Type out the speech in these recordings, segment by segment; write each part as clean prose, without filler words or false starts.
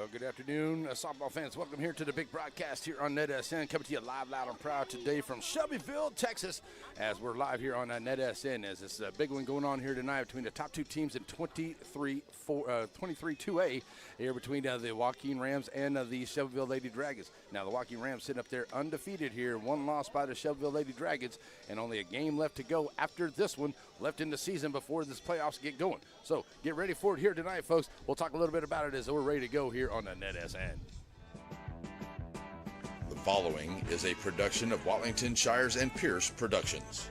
Well, good afternoon, softball fans. Welcome here to the big broadcast here on NETSN. Coming to you live, loud, and proud today from Shelbyville, Texas, as we're live here on NETSN. As this big one going on here tonight between the top two teams in 23-2A here between the Joaquin Rams and the Shelbyville Lady Dragons. Now, the Joaquin Rams sitting up there undefeated here, one loss by the Shelbyville Lady Dragons, and only a game left to go after this one, left in the season before this playoffs get going. So get ready for it here tonight, folks. We'll talk a little bit about it as we're ready to go here on the NETSN. The following is a production of Watlington Shires and Pierce Productions.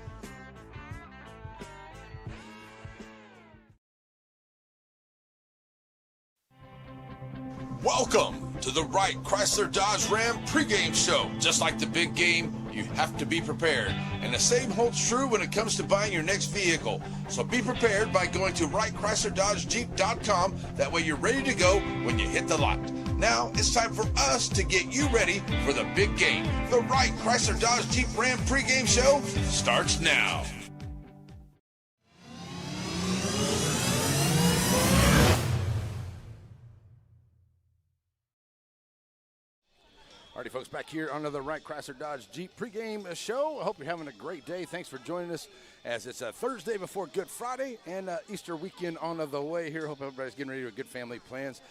Welcome to the Wright Chrysler Dodge Ram pregame show. Just like the big game, you have to be prepared. And the same holds true when it comes to buying your next vehicle. So be prepared by going to WrightChryslerDodgeJeep.com. That way you're ready to go when you hit the lot. Now it's time for us to get you ready for the big game. The Wright Chrysler Dodge Jeep Ram pregame show starts now. Alrighty, folks, back here on the Wright Chrysler Dodge Jeep pregame show. I hope you're having a great day. Thanks for joining us as it's a Thursday before Good Friday and Easter weekend on the way here. Hope everybody's getting ready with good family plans.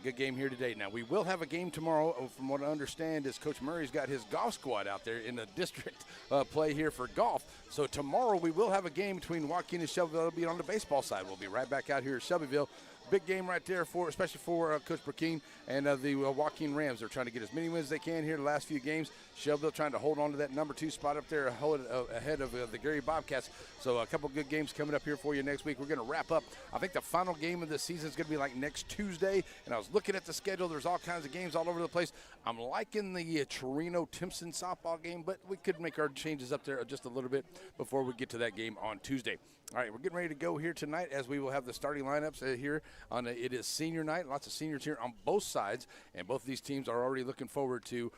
Good game here today. Now, we will have a game tomorrow. From what I understand is Coach Murray's got his golf squad out there in the district play here for golf. So tomorrow we will have a game between Joaquin and Shelbyville. It'll be on the baseball side. We'll be right back out here at Shelbyville. Big game right there, especially for Coach Joaquin and the Joaquin Rams. They're trying to get as many wins as they can here the last few games. Shelbyville trying to hold on to that number 2 spot up there ahead of the Gary Bobcats. So a couple good games coming up here for you next week. We're going to wrap up. I think the final game of the season is going to be like next Tuesday. And I was looking at the schedule. There's all kinds of games all over the place. I'm liking the Torino-Timpson softball game, but we could make our changes up there just a little bit before we get to that game on Tuesday. All right, we're getting ready to go here tonight as we will have the starting lineups here. It is senior night. Lots of seniors here on both sides, and both of these teams are already looking forward to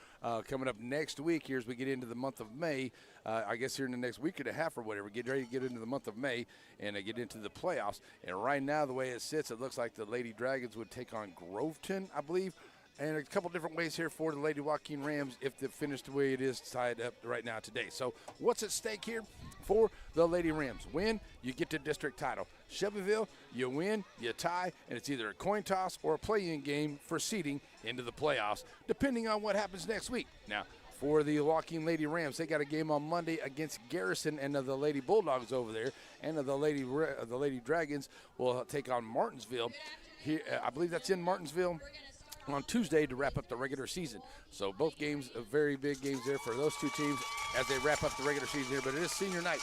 coming up next week here as we get into the month of May. I guess here in the next week and a half or whatever, get ready to get into the month of May and get into the playoffs. And right now, the way it sits, it looks like the Lady Dragons would take on Groveton, I believe. And a couple different ways here for the Lady Joaquin Rams if they finish the way it is tied up right now today. So what's at stake here for the Lady Rams? Win, you get the district title. Shelbyville, you win, you tie, and it's either a coin toss or a play-in game for seeding into the playoffs, depending on what happens next week. Now, for the Joaquin Lady Rams, they got a game on Monday against Garrison and the Lady Bulldogs over there, and the Lady Dragons will take on Martinsville. Here, I believe that's in Martinsville on Tuesday to wrap up the regular season. So both games are very big games there for those two teams as they wrap up the regular season here. But it is senior night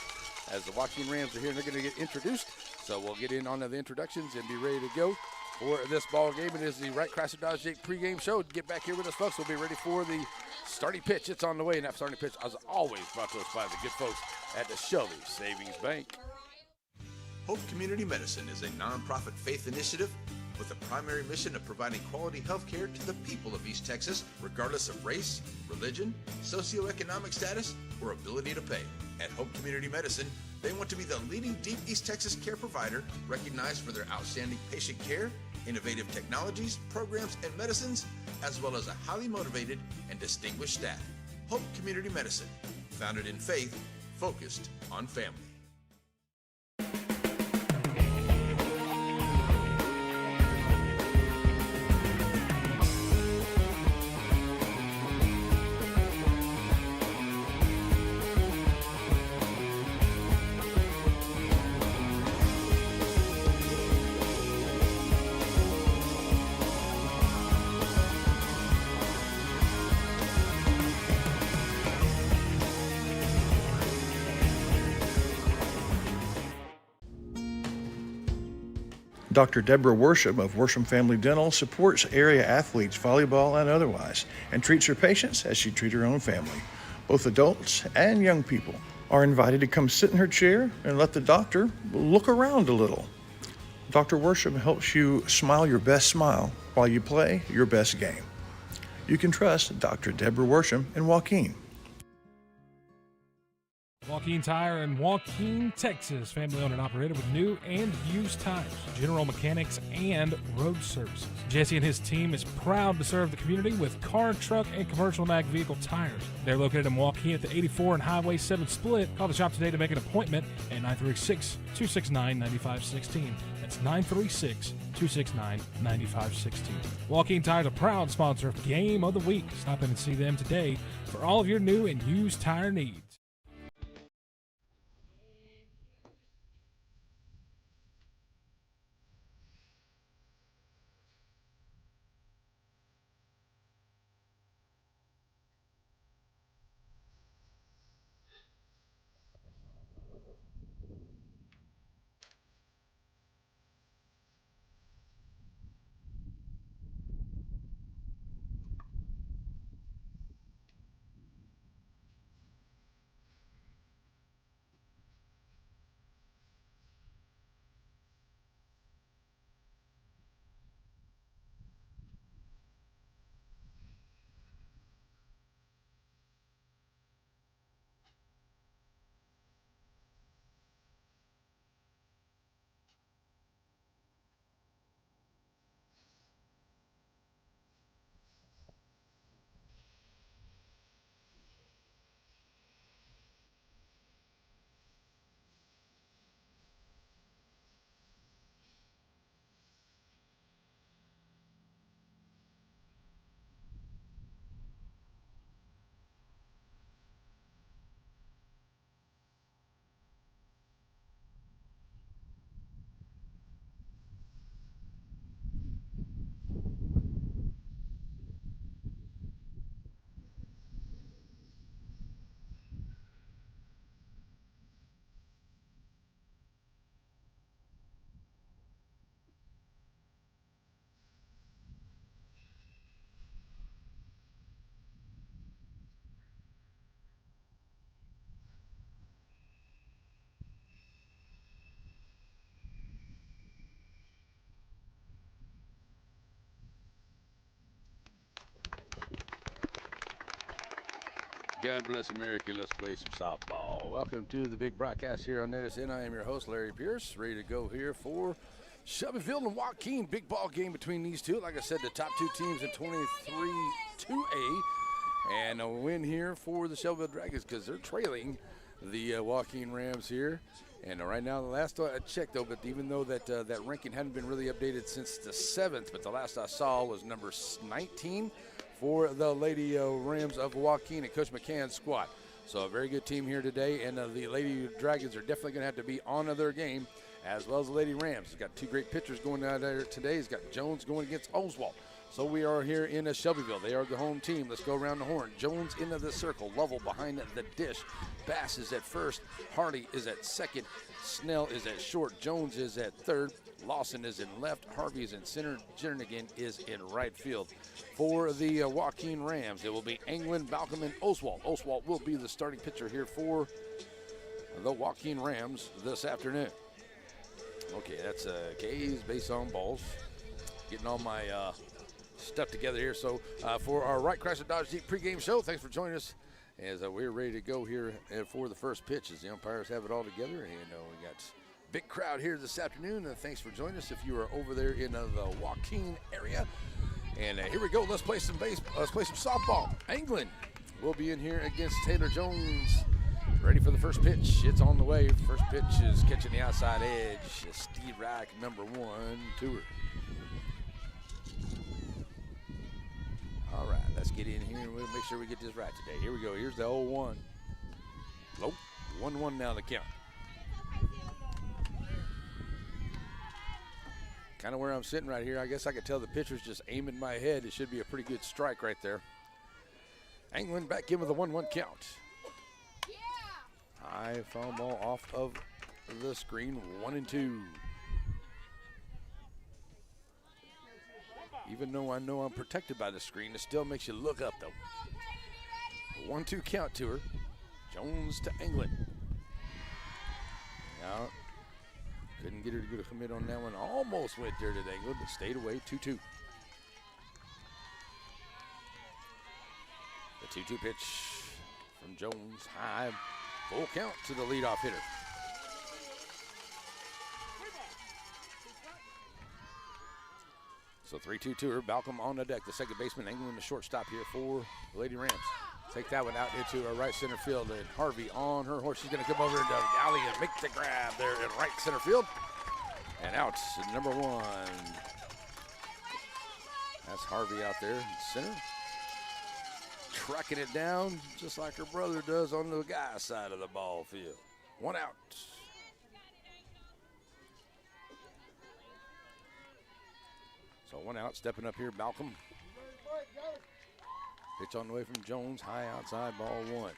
as the Joaquin Rams are here and they're going to get introduced. So we'll get in on the introductions and be ready to go for this ball game. It is the Wright Chrysler Dodge Jeep pregame show. Get back here with us, folks. We'll be ready for the starting pitch. It's on the way, and that starting pitch is always brought to us by the good folks at the Shelby Savings Bank. Hope Community Medicine is a nonprofit faith initiative with the primary mission of providing quality health care to the people of East Texas, regardless of race, religion, socioeconomic status, or ability to pay. At Hope Community Medicine, they want to be the leading deep East Texas care provider, recognized for their outstanding patient care, innovative technologies, programs, and medicines, as well as a highly motivated and distinguished staff. Hope Community Medicine, founded in faith, focused on family. Dr. Deborah Worsham of Worsham Family Dental supports area athletes, volleyball and otherwise, and treats her patients as she treats her own family. Both adults and young people are invited to come sit in her chair and let the doctor look around a little. Dr. Worsham helps you smile your best smile while you play your best game. You can trust Dr. Deborah Worsham in Joaquin. Joaquin Tire in Joaquin, Texas. Family owned and operated with new and used tires, general mechanics, and road services. Jesse and his team is proud to serve the community with car, truck, and commercial and ag vehicle tires. They're located in Joaquin at the 84 and Highway 7 split. Call the shop today to make an appointment at 936-269-9516. That's 936-269-9516. Joaquin Tire is a proud sponsor of Game of the Week. Stop in and see them today for all of your new and used tire needs. God bless America. Let's play some softball. Welcome to the big broadcast here on NETSN. I am your host, Larry Pierce, ready to go here for Shelbyville and Joaquin. Big ball game between these two. Like I said, the top two teams in 23-2A. And a win here for the Shelbyville Dragons because they're trailing the Joaquin Rams here. And right now, the last I checked, though, but even though that ranking hadn't been really updated since the 7th, but the last I saw was number 19 for the Lady Rams of Joaquin and Coach McCann's squad. So a very good team here today, and the Lady Dragons are definitely going to have to be on their game, as well as the Lady Rams. He's got two great pitchers going out there today. He's got Jones going against Oswald. So we are here in Shelbyville. They are the home team. Let's go around the horn. Jones into the circle. Lovell behind the dish. Bass is at first. Hardy is at second. Snell is at short. Jones is at third. Lawson is in left. Harvey is in center. Jernigan is in right field. For the Joaquin Rams, it will be England, Balcom, and Oswald. Oswald will be the starting pitcher here for the Joaquin Rams this afternoon. Okay, that's K's base on balls. Getting all my stuff together here. So for our Wright Chrysler Dodge Jeep pregame show, thanks for joining us as we're ready to go here for the first pitch as the umpires have it all together. And we got big crowd here this afternoon. Thanks for joining us if you are over there in the Joaquin area. And here we go. Let's play some softball. England will be in here against Taylor Jones. Ready for the first pitch. It's on the way. First pitch is catching the outside edge. Steve Reich, number 1, to her. All right, let's get in here and we'll make sure we get this right today. Here we go. Here's the 0-1. Nope. 1-1 now the count. Kind of where I'm sitting right here. I guess I could tell the pitcher's just aiming my head. It should be a pretty good strike right there. England back in with a 1-1 count. High foul ball off of the screen. 1-2. Even though I know I'm protected by the screen, it still makes you look up, though. 1-2 count to her. Jones to England. Now, couldn't get her to get a commit on that one. Almost went there to England, but stayed away. 2-2. The 2-2 pitch from Jones. High. Full count to the leadoff hitter. So 3-2 to her. Balcom on the deck. The second baseman angling the shortstop here for the Lady Rams. Take that one out into a right center field. And Harvey on her horse. She's going to come over into the alley and make the grab there in right center field. And out to number 1. That's Harvey out there in center. Tracking it down just like her brother does on the guy's side of the ball field. 1 out. So 1 out, stepping up here, Balcom. Pitch on the way from Jones, high outside, ball 1.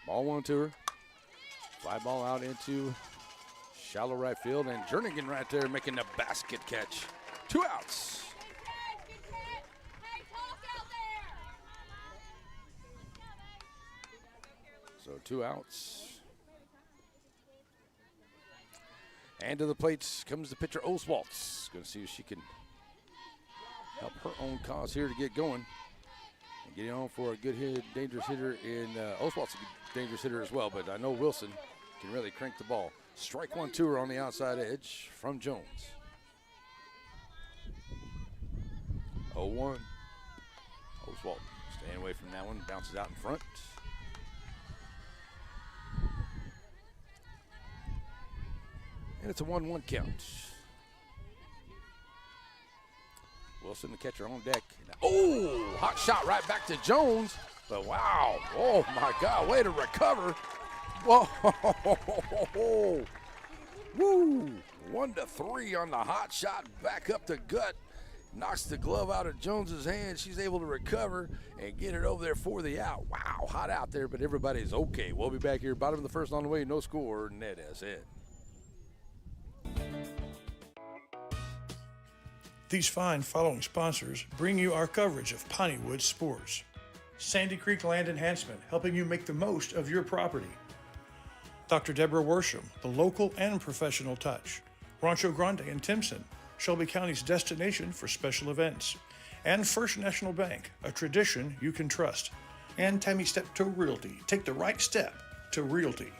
Ball 1 to her. Fly ball out into shallow right field, and Jernigan right there making the basket catch. 2 outs. So 2 outs. And to the plates comes the pitcher, Oswaltz. Going to see if she can help her own cause here to get going. And getting on for a good hit, dangerous hitter in Oswalt's a good, dangerous hitter as well, but I know Wilson can really crank the ball. Strike 1 to her on the outside edge from Jones. 0-1. Oswalt staying away from that one, bounces out in front. And it's a 1-1 count. Wilson, the catcher, on deck. Oh, hot shot right back to Jones. But wow, oh my God, way to recover. Whoa, woo. 1-3 on the hot shot, back up the gut. Knocks the glove out of Jones's hand. She's able to recover and get it over there for the out. Wow, hot out there, but everybody's okay. We'll be back here, bottom of the first on the way, no score, NETSN. These fine following sponsors bring you our coverage of Pineywood sports. Sandy Creek Land Enhancement, helping you make the most of your property. Dr. Deborah Worsham, the local and professional touch. Rancho Grande and Timpson, Shelby County's destination for special events. And First National Bank, a tradition you can trust. And Tammy Steptoe Realty, take the right step to realty.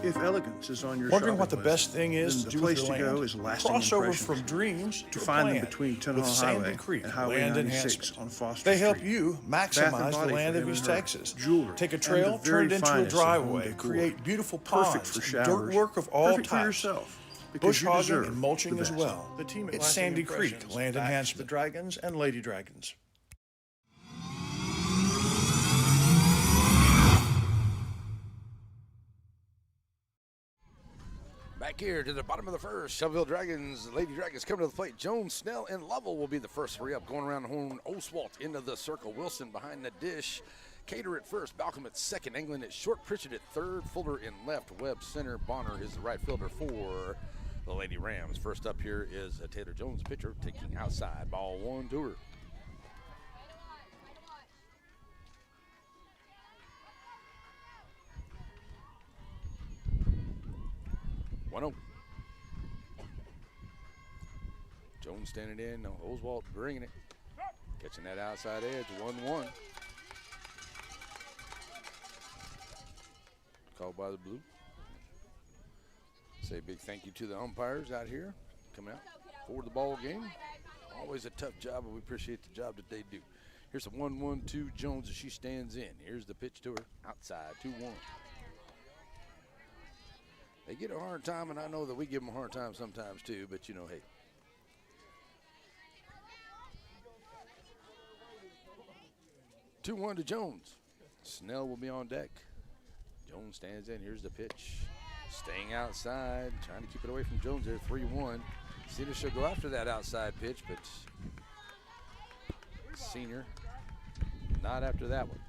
If elegance is on your Wondering what the shopping best thing is then to the do with place your to land? go is Lasting Crossover Impressions. from dreams to Find them plan between with Tunnel Sandy Highway Creek and Highway Land 96 Enhancement. on Foster They help Street. you Bath maximize and the Body land for of him East and her, Texas. jewelry, Take a and trail, the turn very it into a finest of home driveway, decor. create beautiful Perfect ponds, for and showers. dirt work of all Perfect for types. yourself. Bush You hogging deserve and mulching the as best. well. The team at It's Lasting Sandy Creek Impressions Land backs Enhancement. the Dragons and Lady Dragons. Back here to the bottom of the first, Shelbyville Dragons, Lady Dragons coming to the plate. Jones, Snell, and Lovell will be the first 3 up. Going around the horn, Oswalt into the circle. Wilson behind the dish. Cater at first, Balcom at second, England at short, Pritchett at third, Fuller in left, Webb center, Bonner is the right fielder for the Lady Rams. First up here is Taylor Jones, pitcher, taking outside. Ball 1 to her. Jones standing in, Oswalt bringing it. Catching that outside edge, 1-1. Called by the blue. Say a big thank you to the umpires out here coming out for the ball game. Always a tough job, but we appreciate the job that they do. Here's a 1-1-2 Jones as she stands in. Here's the pitch to her, outside, 2-1. They get a hard time, and I know that we give them a hard time sometimes too, but you know, hey. Two-1 to Jones. Snell will be on deck. Jones stands in. Here's the pitch. Staying outside, trying to keep it away from Jones there, 3-1. Senior she'll go after that outside pitch, but Senior not after that one.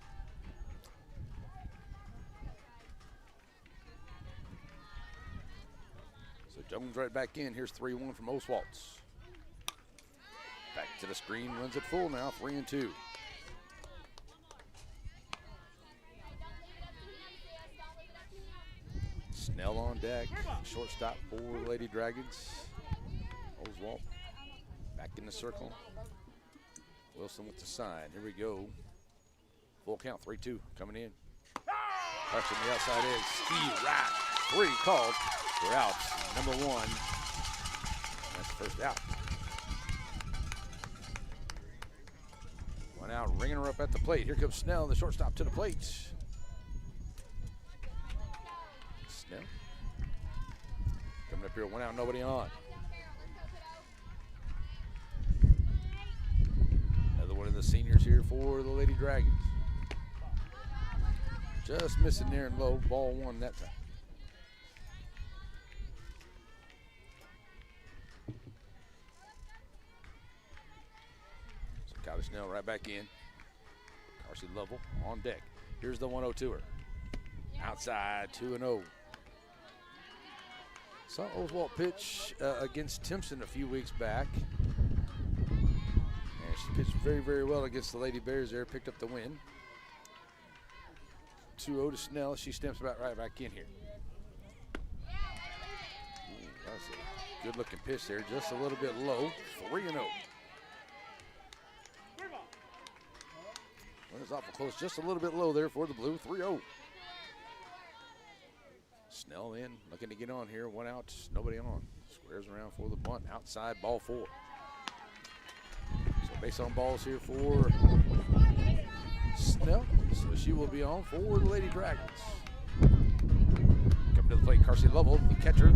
So Jones right back in. Here's 3-1 from Oswaltz. Back to the screen, runs it full now, 3-2. on deck. Shortstop for the Lady Dragons. Oswald back in the circle. Wilson with the sign. Here we go. Full count, 3-2 coming in. Touching the outside edge. Ski right. 3 called for outs. Number 1. That's the first out. One out, ringing her up at the plate. Here comes Snell, the shortstop, to the plate. Snell. Coming up here, 1 out, nobody on. Another one of the seniors here for the Lady Dragons. Just missing there and low, ball 1 that time. So Kylie Snell right back in. Carsey Lovell on deck. Here's the 1-0-2er. Outside, 2-0. Saw Oswald pitch against Timpson a few weeks back. And she pitched very, very well against the Lady Bears there, picked up the win. 2-0 to Snell. She steps right back in here. Ooh, that was a good-looking pitch there, just a little bit low. 3-0. Runners awful close, just a little bit low there for the Blue. 3-0. Snell in, looking to get on here. 1 out, nobody on. Squares around for the bunt. Outside, ball 4. So base on balls here for Snell. So she will be on for the Lady Dragons. Coming to the plate, Carsey Lovell, the catcher.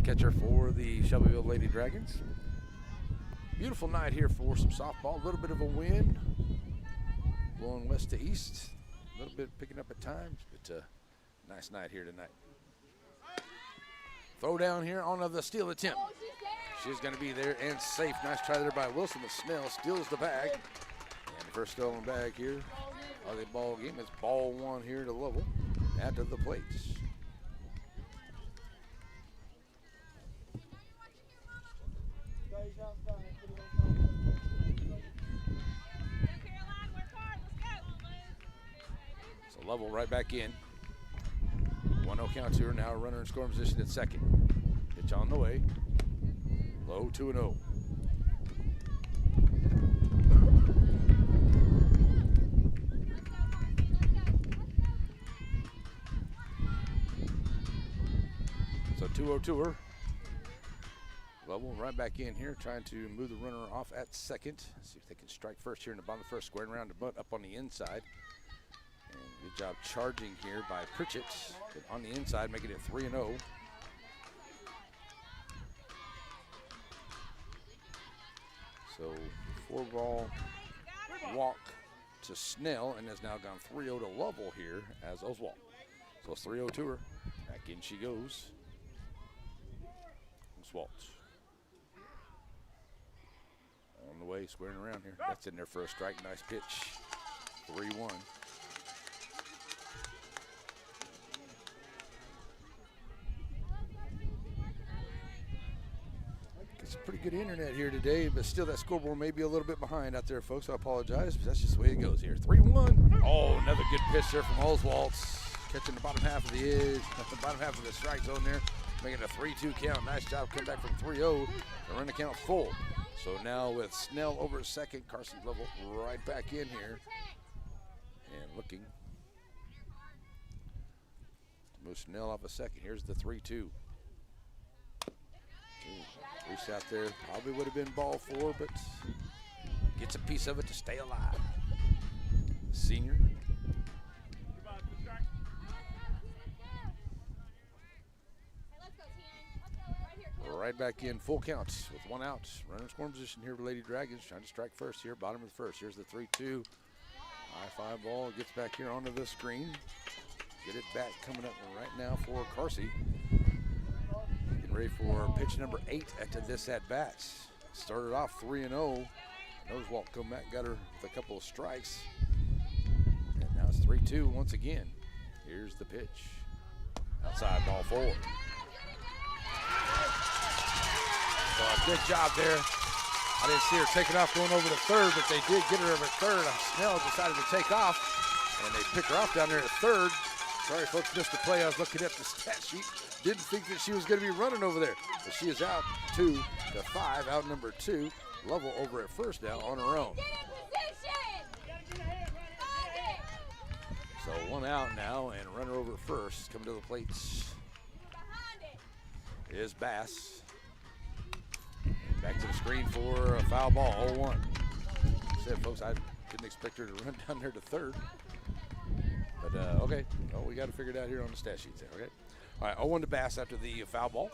Catcher for the Shelbyville Lady Dragons. Beautiful night here for some softball. A little bit of a wind, blowing west to east. A little bit picking up at times, but nice night here tonight. Throw down here on the steal attempt. She's going to be there and safe. Nice try there by Wilson, but Snell steals the bag. And the first stolen bag here of the ball game is ball 1 here to Lovell at the plates. So Lovell right back in. 1-0 count to her. Now a runner in scoring position at second. Pitch on the way. Low, 2-0. So 2-0 to her. Lovell right back in here, trying to move the runner off at second. See if they can strike first here in the bottom of the first, squaring around the butt up on the inside. And good job charging here by Pritchett on the inside, making it 3-0. So 4-ball walk to Snell, and has now gone 3-0 to Lovell here as Oswald. So it's 3-0 to her. Back in she goes. Oswald. On the way, squaring around here. That's in there for a strike. Nice pitch. 3-1. It's pretty good internet here today, but still that scoreboard may be a little bit behind out there, folks. I apologize, but that's just the way it goes here. 3-1. Oh, another good pitch there from Oswald. Catching the bottom half of the edge, the bottom half of the strike zone there, making a 3-2 count. Nice job coming back from 3-0. The run the count full. So now with Snell over at second, Carsey Lovell right back in here. And looking to move Snell off a second. Here's the 3-2. Reach out there, probably would have been ball 4, but gets a piece of it to stay alive. Senior. Right back in, full counts with 1 out. Runner in scoring position here for Lady Dragons, trying to strike first here, bottom of the first. Here's the 3-2. High 5 ball, gets back here onto the screen. Get it back coming up right now for Carsey. Getting ready for pitch number 8 at this at-bat. Started off 3-0. Oswald come back, got her with a couple of strikes. And now it's 3-2 once again. Here's the pitch. Outside, ball 4. So good job there. I didn't see her taking off going over to third, but they did get her over at third. Snell decided to take off, and they pick her off down there at third. Sorry, folks, missed the play. I was looking at the stat sheet. Didn't think that she was going to be running over there. But she is out 2-5, out number 2. Lovell over at first now on her own. So one out now, and runner over first. Coming to the plates is Bass. Back to the screen for a foul ball, 0-1. Said, folks, I didn't expect her to run down there to third. But, okay. Well, we got to figure it out here on the stat sheets there, okay? All right, 0-1 to Bass after the foul ball.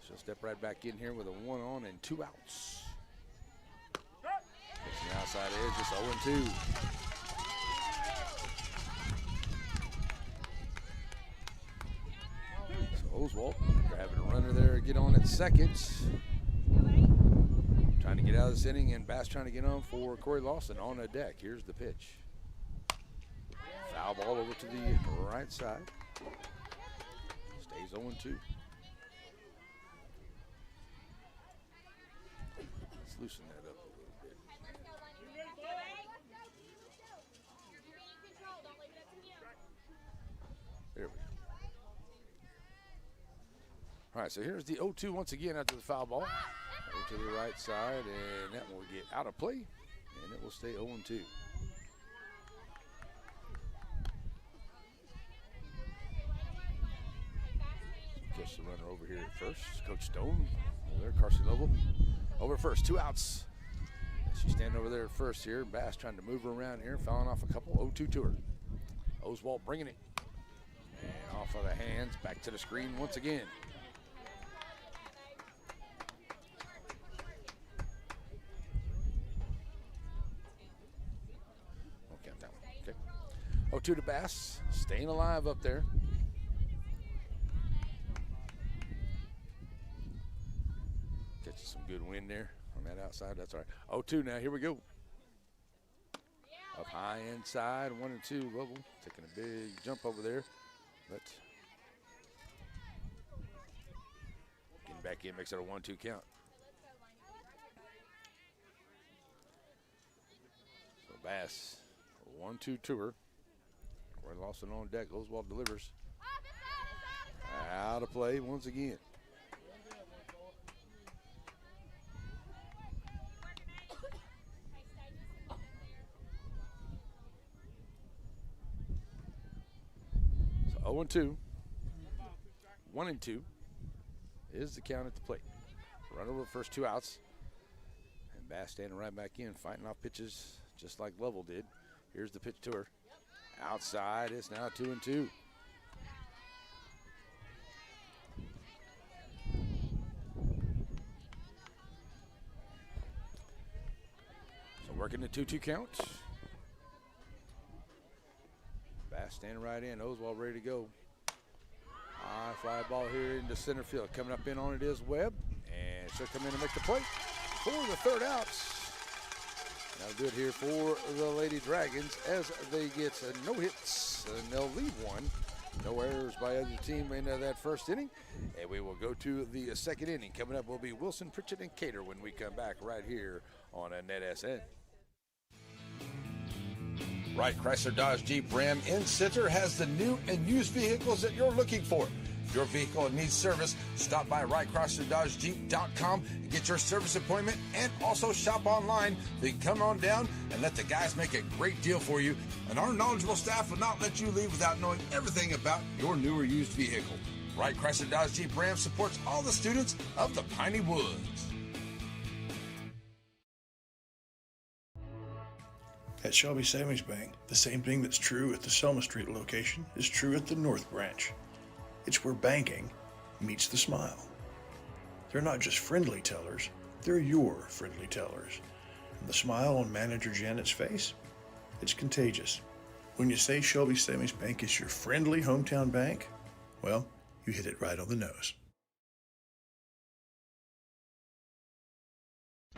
She'll step right back in here with a 1 on and 2 outs. It's the outside edge, just 0-2. So Oswald grabbing a runner there, get on at second. Trying to get out of this inning, and Bass trying to get on for Corey Lawson on the deck. Here's the pitch. Foul ball over to the right side. Stays 0-2. Let's loosen that up a little bit. There we go. All right, so here's the 0-2 once again after the foul ball. Over to the right side, and that will get out of play, and it will stay 0-2. Catch the runner over here at first. Coach Stone over there, Carsey Lovell. Over first, 2 outs. She's standing over there at first here. Bass trying to move her around here, fouling off a couple. 0-2 to her. Oswald bringing it. And off of the hands, back to the screen once again. I'll count that one. Okay. 0-2 to Bass, staying alive up there. Catches some good wind there on that outside. That's all right. 0-2 now. Here we go. Up high inside, 1 and 2. Lovell taking a big jump over there, but getting back in makes it a 1-2 count. So Bass, 1-2 to her. Corey Lawson on deck. Oswald delivers. Out of play once again. So 0-2. 1 and 2 is the count at the plate. Run over the first 2 outs. And Bass standing right back in, fighting off pitches just like Lovell did. Here's the pitch to her. Outside, it's now 2 and 2. So working the 2-2 count. Bass standing right in, Oswald ready to go. High fly ball here into center field. Coming up in on it is Webb, and she'll come in and make the play for the 3rd out. Now good here for the Lady Dragons as they get no hits, and they'll leave 1. No errors by either team in that first inning, and we will go to the 2nd inning. Coming up will be Wilson, Pritchett, and Cater when we come back right here on a NETSN. Wright Chrysler Dodge Jeep Ram in Center has the new and used vehicles that you're looking for. If your vehicle needs service, stop by WrightChryslerDodgeJeep.com and get your service appointment, and also shop online. So you can come on down and let the guys make a great deal for you. And our knowledgeable staff will not let you leave without knowing everything about your new or used vehicle. Wright Chrysler Dodge Jeep Ram supports all the students of the Piney Woods. At Shelby Savings Bank, the same thing that's true at the Selma Street location is true at the North Branch. It's where banking meets the smile. They're not just friendly tellers, they're your friendly tellers. And the smile on Manager Janet's face, it's contagious. When you say Shelby Savings Bank is your friendly hometown bank, well, you hit it right on the nose.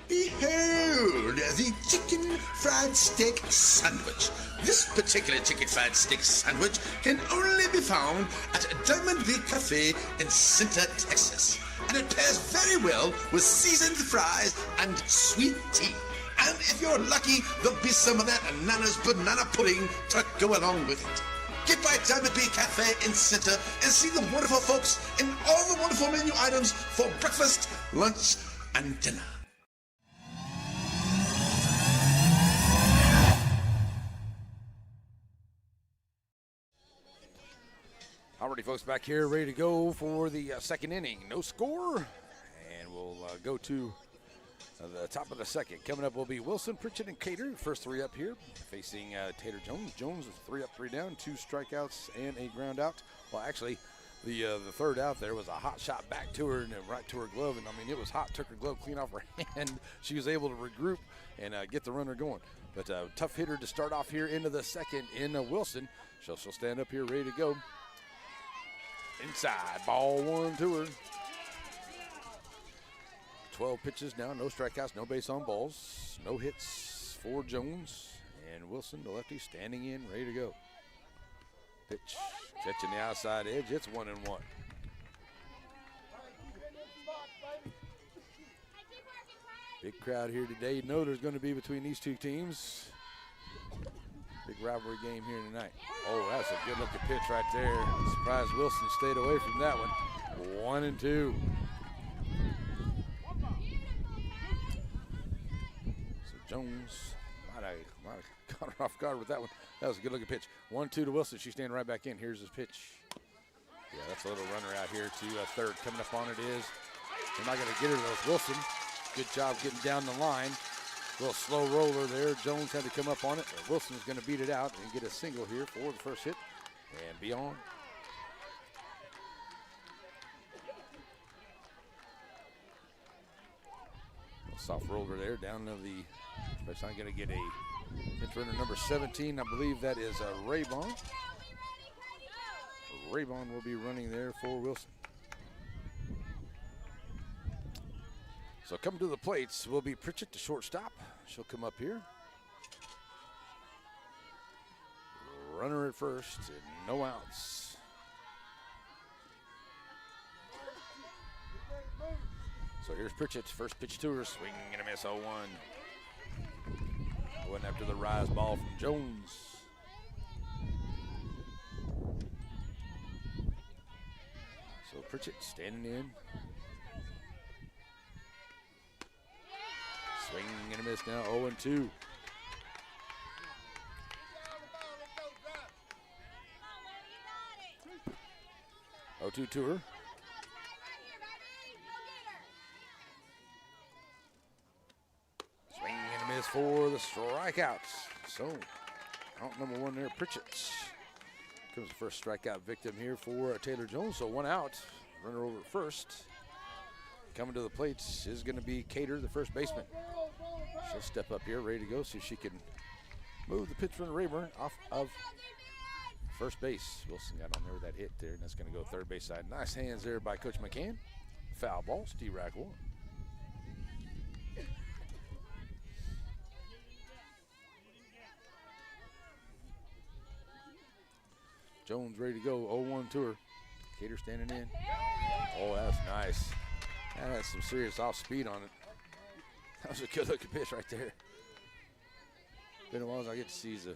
Behold, the chicken fried steak sandwich. This particular chicken fried steak sandwich can only be found at Diamond League Cafe in Center, Texas. And it pairs very well with seasoned fries and sweet tea. And if you're lucky, there'll be some of that Nana's banana pudding to go along with it. Get by Diamond Bay Cafe in Center and see the wonderful folks and all the wonderful menu items for breakfast, lunch, and dinner. Alrighty, folks, back here ready to go for the second inning. No score, and we'll go to the top of the second. Coming up will be Wilson, Pritchett, and Cater. First three up here, facing Tater Jones. Jones is 3 up, 3 down, 2 strikeouts and a ground out. Well, actually, the third out there was a hot shot back to her and right to her glove, and I mean it was hot. Took her glove clean off her hand. She was able to regroup and get the runner going. But tough hitter to start off here into the second in Wilson. She'll stand up here ready to go. Inside, ball 1 to her. 12 pitches now, no strikeouts, no base on balls, no hits for Jones. And Wilson, the lefty, standing in, ready to go. Pitch, catching the outside edge, it's 1-1. Big crowd here today. You know there's going to be between these two teams. Big rivalry game here tonight. Oh, that's a good looking pitch right there. Surprised Wilson stayed away from that one. 1-2. So Jones might have caught her off guard with that one. That was a good looking pitch. 1-2 to Wilson. She's standing right back in. Here's his pitch. Yeah, that's a little runner out here to third. Coming up on it is. They're not going to get her though. Wilson, good job getting down the line. Little slow roller there. Jones had to come up on it. Wilson's going to beat it out and get a single here for the first hit and be on. Soft roller there down to the. But not going to get a hit runner number 17. I believe that is Raybon. Raybon will be running there for Wilson. So coming to the plates will be Pritchett, the shortstop. She'll come up here. Runner at first, and no outs. So here's Pritchett, first pitch to her, swing and a miss, 0-1. Going after the rise ball from Jones. So Pritchett standing in. Swing and a miss now, 0-2. Oh, 2 to her. Swing and a miss for the strikeouts. So, out number 1 there, Pritchett. Comes the first strikeout victim here for Taylor Jones. So 1 out, runner over at first. Coming to the plates is going to be Cater, the first baseman. She'll step up here, ready to go, see if she can move the pitch from Rayburn off of first base. Wilson got on there with that hit there, and that's going to go third base side. Nice hands there by Coach McCann. Foul ball, Steve Rack 1. Jones ready to go, 0-1 to her. Cater standing in. Oh, that's nice. That has some serious off speed on it. That was a good looking pitch right there. Been a while as I get to see the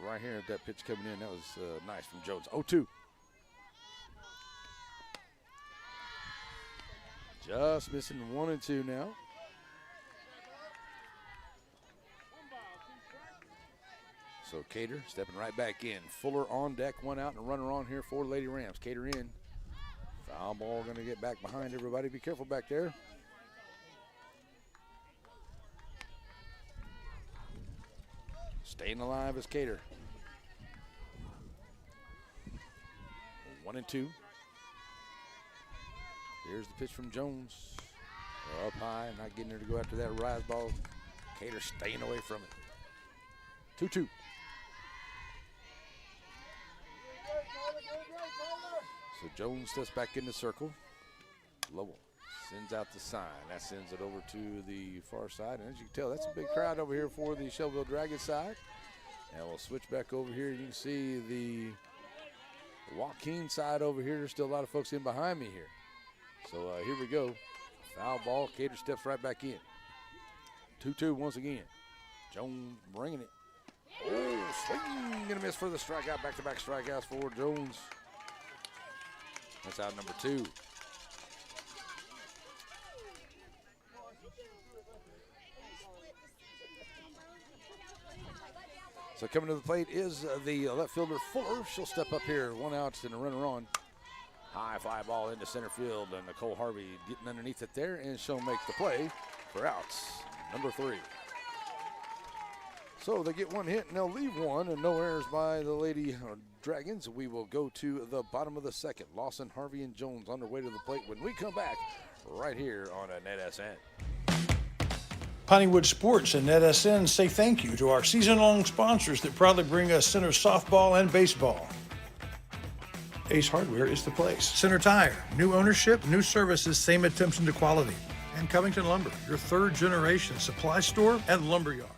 right here at that pitch coming in. That was nice from Jones. 0-2. Just missing 1 and 2 now. So Cater stepping right back in. Fuller on deck, 1 out and a runner on here for Lady Rams. Cater in. Foul ball going to get back behind everybody. Be careful back there. Staying alive is Cater. 1 and 2. Here's the pitch from Jones. Up high, not getting her to go after that rise ball. Cater staying away from it. 2-2. So Jones steps back in the circle. Lowell sends out the sign. That sends it over to the far side. And as you can tell, that's a big crowd over here for the Shelbyville Dragons side. And we'll switch back over here. You can see the Joaquin side over here. There's still a lot of folks in behind me here. So here we go. Foul ball. Cater steps right back in. 2-2 once again. Jones bringing it. Oh, swing and a miss for the strikeout. Back-to-back strikeouts for Jones. That's out number 2. So coming to the plate is the left fielder Fuller. She'll step up here. 1 out and a runner on. High fly ball into center field, and Nicole Harvey getting underneath it there, and she'll make the play for outs, number 3. So they get 1 hit, and they'll leave 1, and no errors by the Lady Dragons. We will go to the bottom of the second. Lawson, Harvey, and Jones on their way to the plate when we come back right here on NETSN. Pineywood Sports and NetSN say thank you to our season-long sponsors that proudly bring us Center softball and baseball. Ace Hardware is the place. Center Tire, new ownership, new services, same attention to quality. And Covington Lumber, your 3rd generation supply store and lumberyard.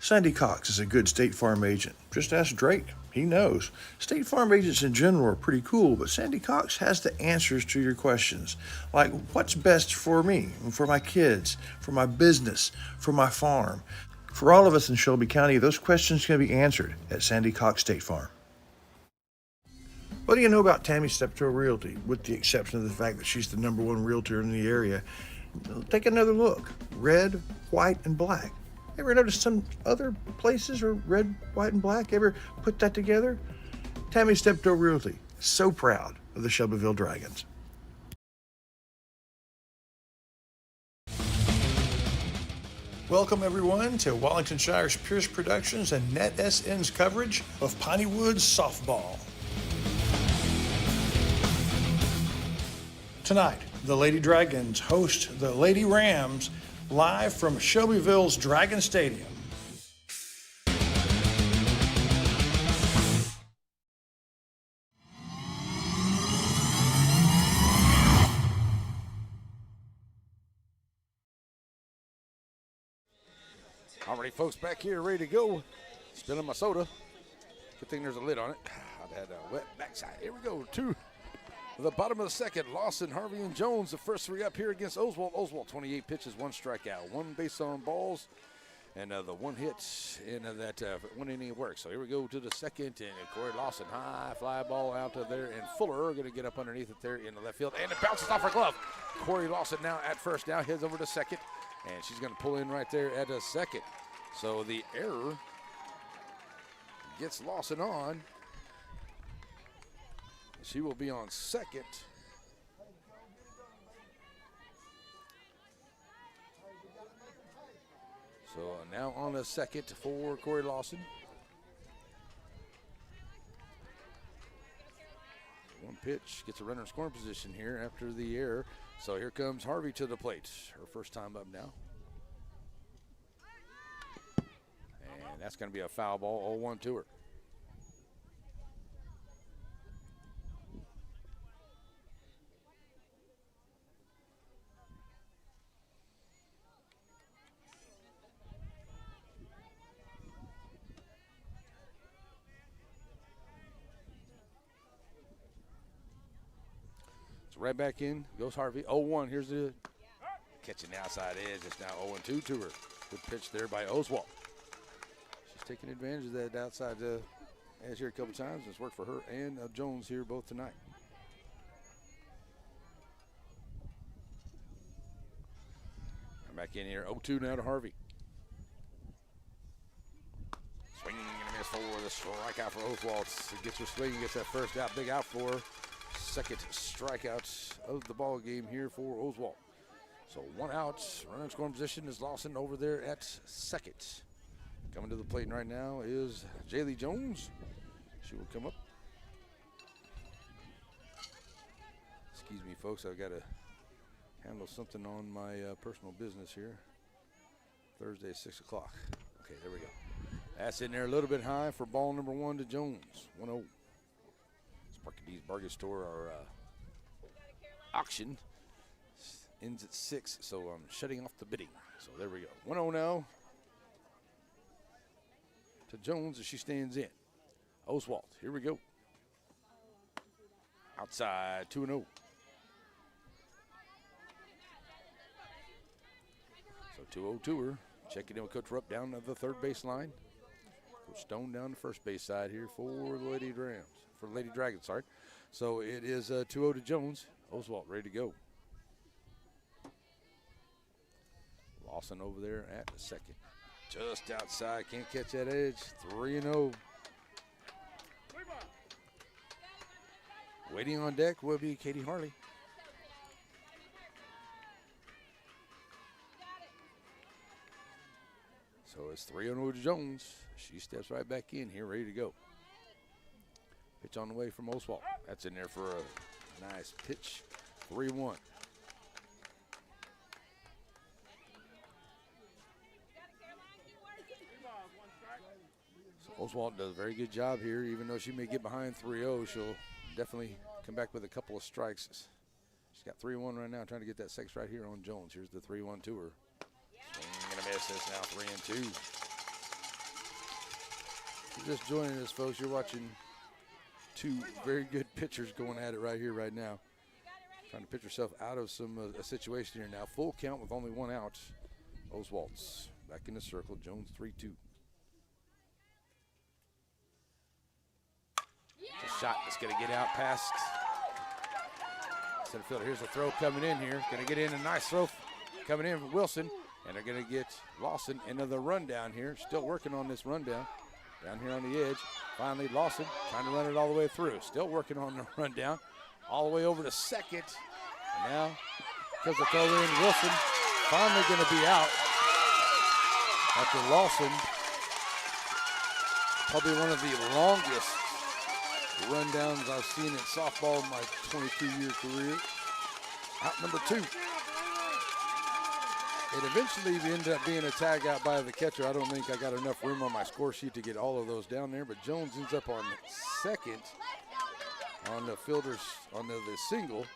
Sandy Cox is a good State Farm agent. Just ask Drake. He knows. State Farm agents in general are pretty cool, but Sandy Cox has the answers to your questions. Like, what's best for me, for my kids, for my business, for my farm? For all of us in Shelby County, those questions can be answered at Sandy Cox State Farm. What do you know about Tammy Steptoe Realty, with the exception of the fact that she's the #1 realtor in the area? Take another look. Red, white, and black. Ever notice some other places are red, white, and black? Ever put that together? Tammy Steptoe Realty, so proud of the Shelbyville Dragons. Welcome everyone to Wallington Shire's Pierce Productions and NetSN's coverage of Pineywood softball. Tonight, the Lady Dragons host the Lady Rams live from Shelbyville's Dragon Stadium. All right, folks, back here, ready to go. Spilling my soda. Good thing there's a lid on it. I've had a wet backside. Here we go, 2. The bottom of the second, Lawson, Harvey, and Jones, the first 3 up here against Oswald. Oswald, 28 pitches, 1 strikeout, 1 base on balls, and the 1 hit in that 1 inning of work. So here we go to the second, and Corey Lawson, high fly ball out of there, and Fuller going to get up underneath it there in the left field, and it bounces off her glove. Corey Lawson now at first, now heads over to second, and she's going to pull in right there at a second. So the error gets Lawson on. She will be on second. So now on the second for Corey Lawson. 1 pitch, gets a runner in scoring position here after the error. So here comes Harvey to the plate. Her first time up now. And that's going to be a foul ball, 0-1 to her. Right back in goes Harvey. 0-1. Here's the catching the outside edge. It's now 0-2 to her. Good pitch there by Oswald. She's taking advantage of that outside edge here a couple times. It's worked for her and Jones here both tonight. I'm back in here. 0-2 now to Harvey. Swinging and a miss for the strikeout for Oswald. Gets her swinging, gets that first out. Big out for her. Second strikeout of the ball game here for Oswald. So 1 out, runner in scoring position is Lawson over there at second. Coming to the plate right now is Jaylee Jones. She will come up. Excuse me, folks, I've got to handle something on my personal business here. Thursday, 6 o'clock. Okay, there we go. That's in there a little bit high for ball number 1 to Jones. 1-0. Sparky's Bargain Store, our auction ends at 6, so I'm shutting off the bidding. So there we go. 1-0 now to Jones as she stands in. Oswald, here we go. Outside, 2-0. So 2-0 to her. Checking in with Coach Rupp down to the third base line. Coach Stone down the first base side here for the Lady Dragons, sorry. So it is 2-0 to Jones. Oswald ready to go. Lawson over there at the second. Just outside, can't catch that edge. 3-0. Waiting on deck will be Katie Harley. So it's 3-0 to Jones. She steps right back in here, ready to go. Pitch on the way from Oswald. That's in there for a nice pitch. 3-1. So Oswald does a very good job here. Even though she may get behind 3-0, she'll definitely come back with a couple of strikes. She's got 3-1 right now, trying to get that second strike here on Jones. Here's the 3-1 to her. Swing and a miss. This now 3-2. If you're just joining us, folks, you're watching two very good pitchers going at it right here, right now. Trying to pitch herself out of some a situation here now. Full count with only one out. Oswald's back in the circle. Jones 3-2. It's a shot that's going to get out past center fielder. Here's a throw coming in here. Going to get in a nice throw coming in from Wilson. And they're going to get Lawson into the rundown here. Still working on this rundown. Down here on the edge. Finally, Lawson trying to run it all the way through. Still working on the rundown. All the way over to second. And now, because the throw in, Wilson finally going to be out. After Lawson, probably one of the longest rundowns I've seen in softball in my 22-year career. Out number 2. It eventually ended up being a tag out by the catcher. I don't think I got enough room on my score sheet to get all of those down there, but Jones ends up on second on the fielders on the single.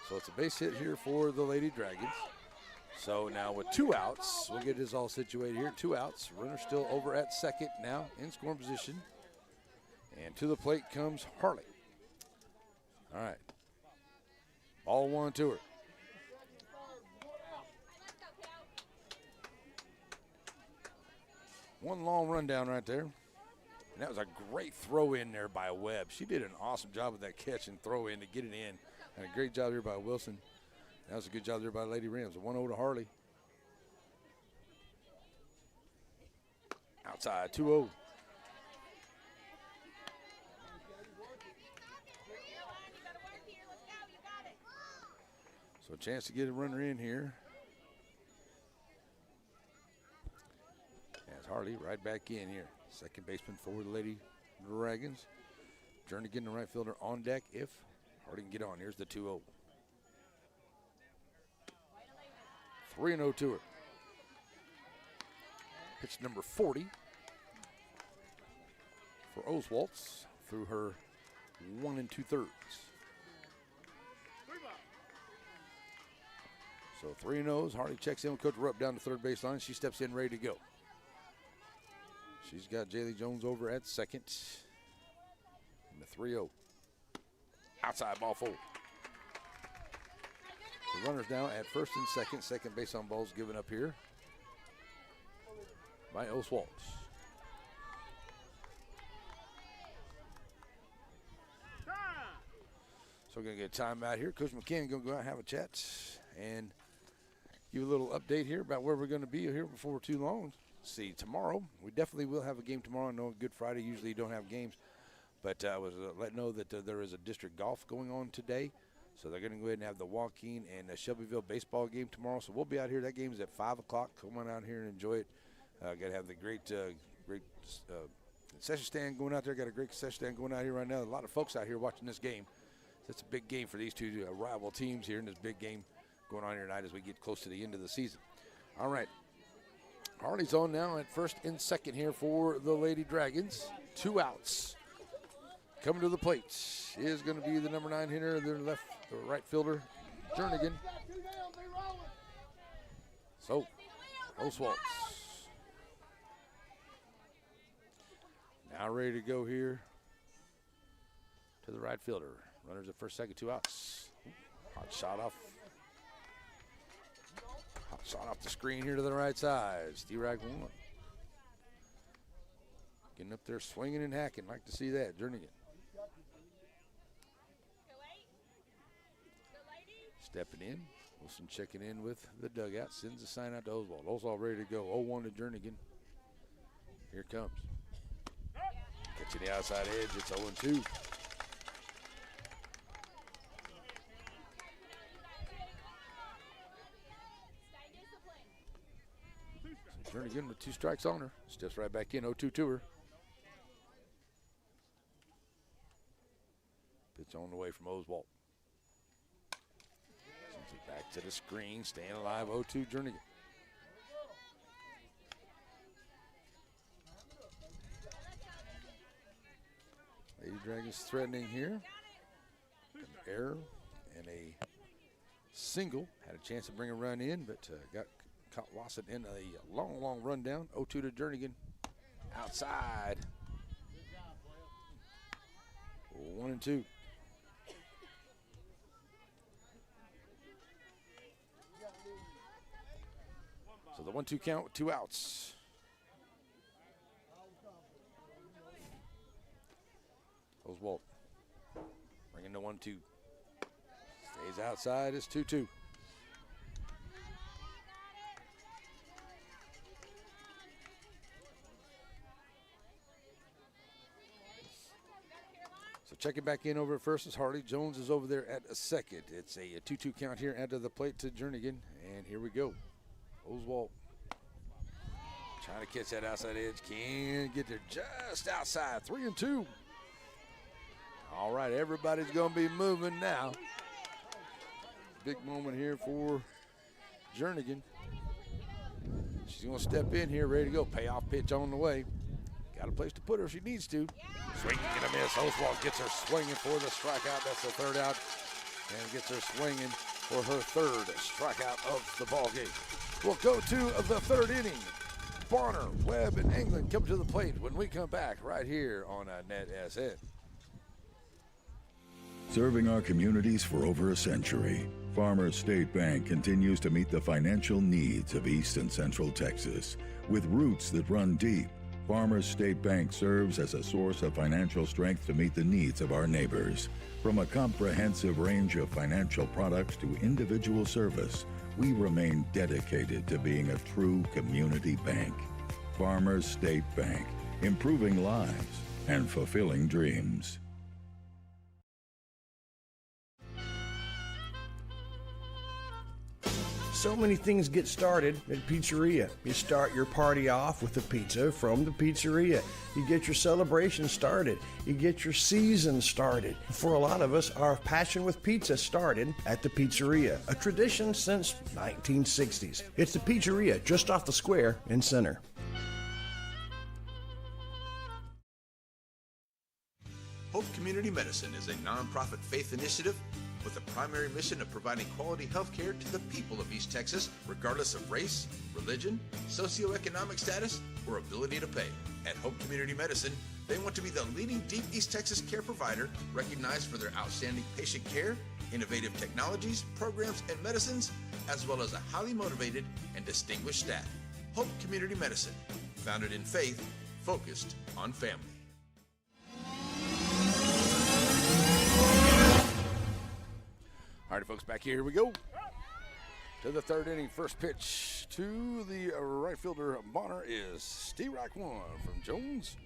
So it's a base hit here for the Lady Dragons. So now with 2 outs, we'll get this all situated here. 2 outs, runner still over at second now in scoring position. And to the plate comes Harley. All right, ball 1 to her. One long rundown right there. And that was a great throw in there by Webb. She did an awesome job with that catch and throw in to get it in. And a great job there by Wilson. That was a good job there by Lady Rams. 1-0 to Harley. Outside, 2-0. So a chance to get a runner in here. As Harley right back in here. Second baseman for the Lady Dragons. Jernigan, the right fielder, on deck if Harley can get on. Here's the 2-0. 3-0 to her. Pitch number 40 for Oswaltz through her 1 2/3. So 3-0. Harley checks in with Coach Rupp down the third baseline. She steps in ready to go. She's got Jaylee Jones over at second. And the 3-0. Outside, ball 4. The runners now at first and second. Second base on balls given up here by Oswaltz. So we're going to get a timeout here. Coach McCann going to go out and have a chat and give you a little update here about where we're going to be here before too long. See, tomorrow, we definitely will have a game tomorrow. I know Good Friday, usually you don't have games. But I was letting know that there is a district golf going on today. So they're going to go ahead and have the Joaquin and the Shelbyville baseball game tomorrow. So we'll be out here. That game is at 5 o'clock. Come on out here and enjoy it. Got to have the great concession stand going out there. Got a great concession stand going out here right now. A lot of folks out here watching this game. So it's a big game for these two rival teams here in this big game going on here tonight as we get close to the end of the season. All right. Harley's on now at first and second here for the Lady Dragons. 2 outs. Coming to the plate is going to be the number 9 hitter, the right fielder, Jernigan. So, Oswaltz. Now ready to go here to the right fielder. Runners at first, second, 2 outs. Hot shot off Shot off the screen here to the right side. Steerack 1. Getting up there swinging and hacking. Like to see that. Jernigan. Stepping in. Wilson checking in with the dugout. Sends a sign out to Oswald. Oswald ready to go. 0-1 to Jernigan. Here comes. Catching the outside edge. It's 0-2. So Jernigan with 2 strikes on her. Steps right back in. 0-2 to her. Pitch on the way from Oswald. Sends it back to the screen. Staying alive. 0-2 Jernigan. Lady Dragons threatening here. An error and a single. Had a chance to bring a run in, but caught Lawson in a long run down. 0-2 to Jernigan. Outside. 1-2. So the 1-2 count with 2 outs. Oswald bringing the 1-2. Stays outside. It's 2-2. So checking back in over at first is Harley. Jones is over there at a second. It's a 2-2 count here out of the plate to Jernigan. And here we go. Oswald trying to catch that outside edge. Can't get there just outside. 3-2. All right, everybody's going to be moving now. Big moment here for Jernigan. She's going to step in here, ready to go. Payoff pitch on the way. Got a place to put her if she needs to. Swinging and a miss. Oswald gets her swinging for the strikeout. That's the 3rd out. And gets her swinging for her 3rd strikeout of the ball game. We'll go to the 3rd inning. Bonner, Webb, and England come to the plate when we come back right here on NETSN. Serving our communities for over a century, Farmers State Bank continues to meet the financial needs of East and Central Texas. With roots that run deep, Farmers State Bank serves as a source of financial strength to meet the needs of our neighbors. From a comprehensive range of financial products to individual service, we remain dedicated to being a true community bank. Farmers State Bank, improving lives and fulfilling dreams. So many things get started at Pizzeria. You start your party off with a pizza from the pizzeria. You get your celebration started. You get your season started. For a lot of us, our passion with pizza started at the Pizzeria, a tradition since 1960s. It's the Pizzeria just off the square in Center. Hope Community Medicine is a nonprofit faith initiative with the primary mission of providing quality health care to the people of East Texas, regardless of race, religion, socioeconomic status, or ability to pay. At Hope Community Medicine, they want to be the leading Deep East Texas care provider, recognized for their outstanding patient care, innovative technologies, programs, and medicines, as well as a highly motivated and distinguished staff. Hope Community Medicine, founded in faith, focused on family. All right, folks, back here we go. To the 3rd inning. First pitch to the right fielder Bonner is Steerack 1 from Jones.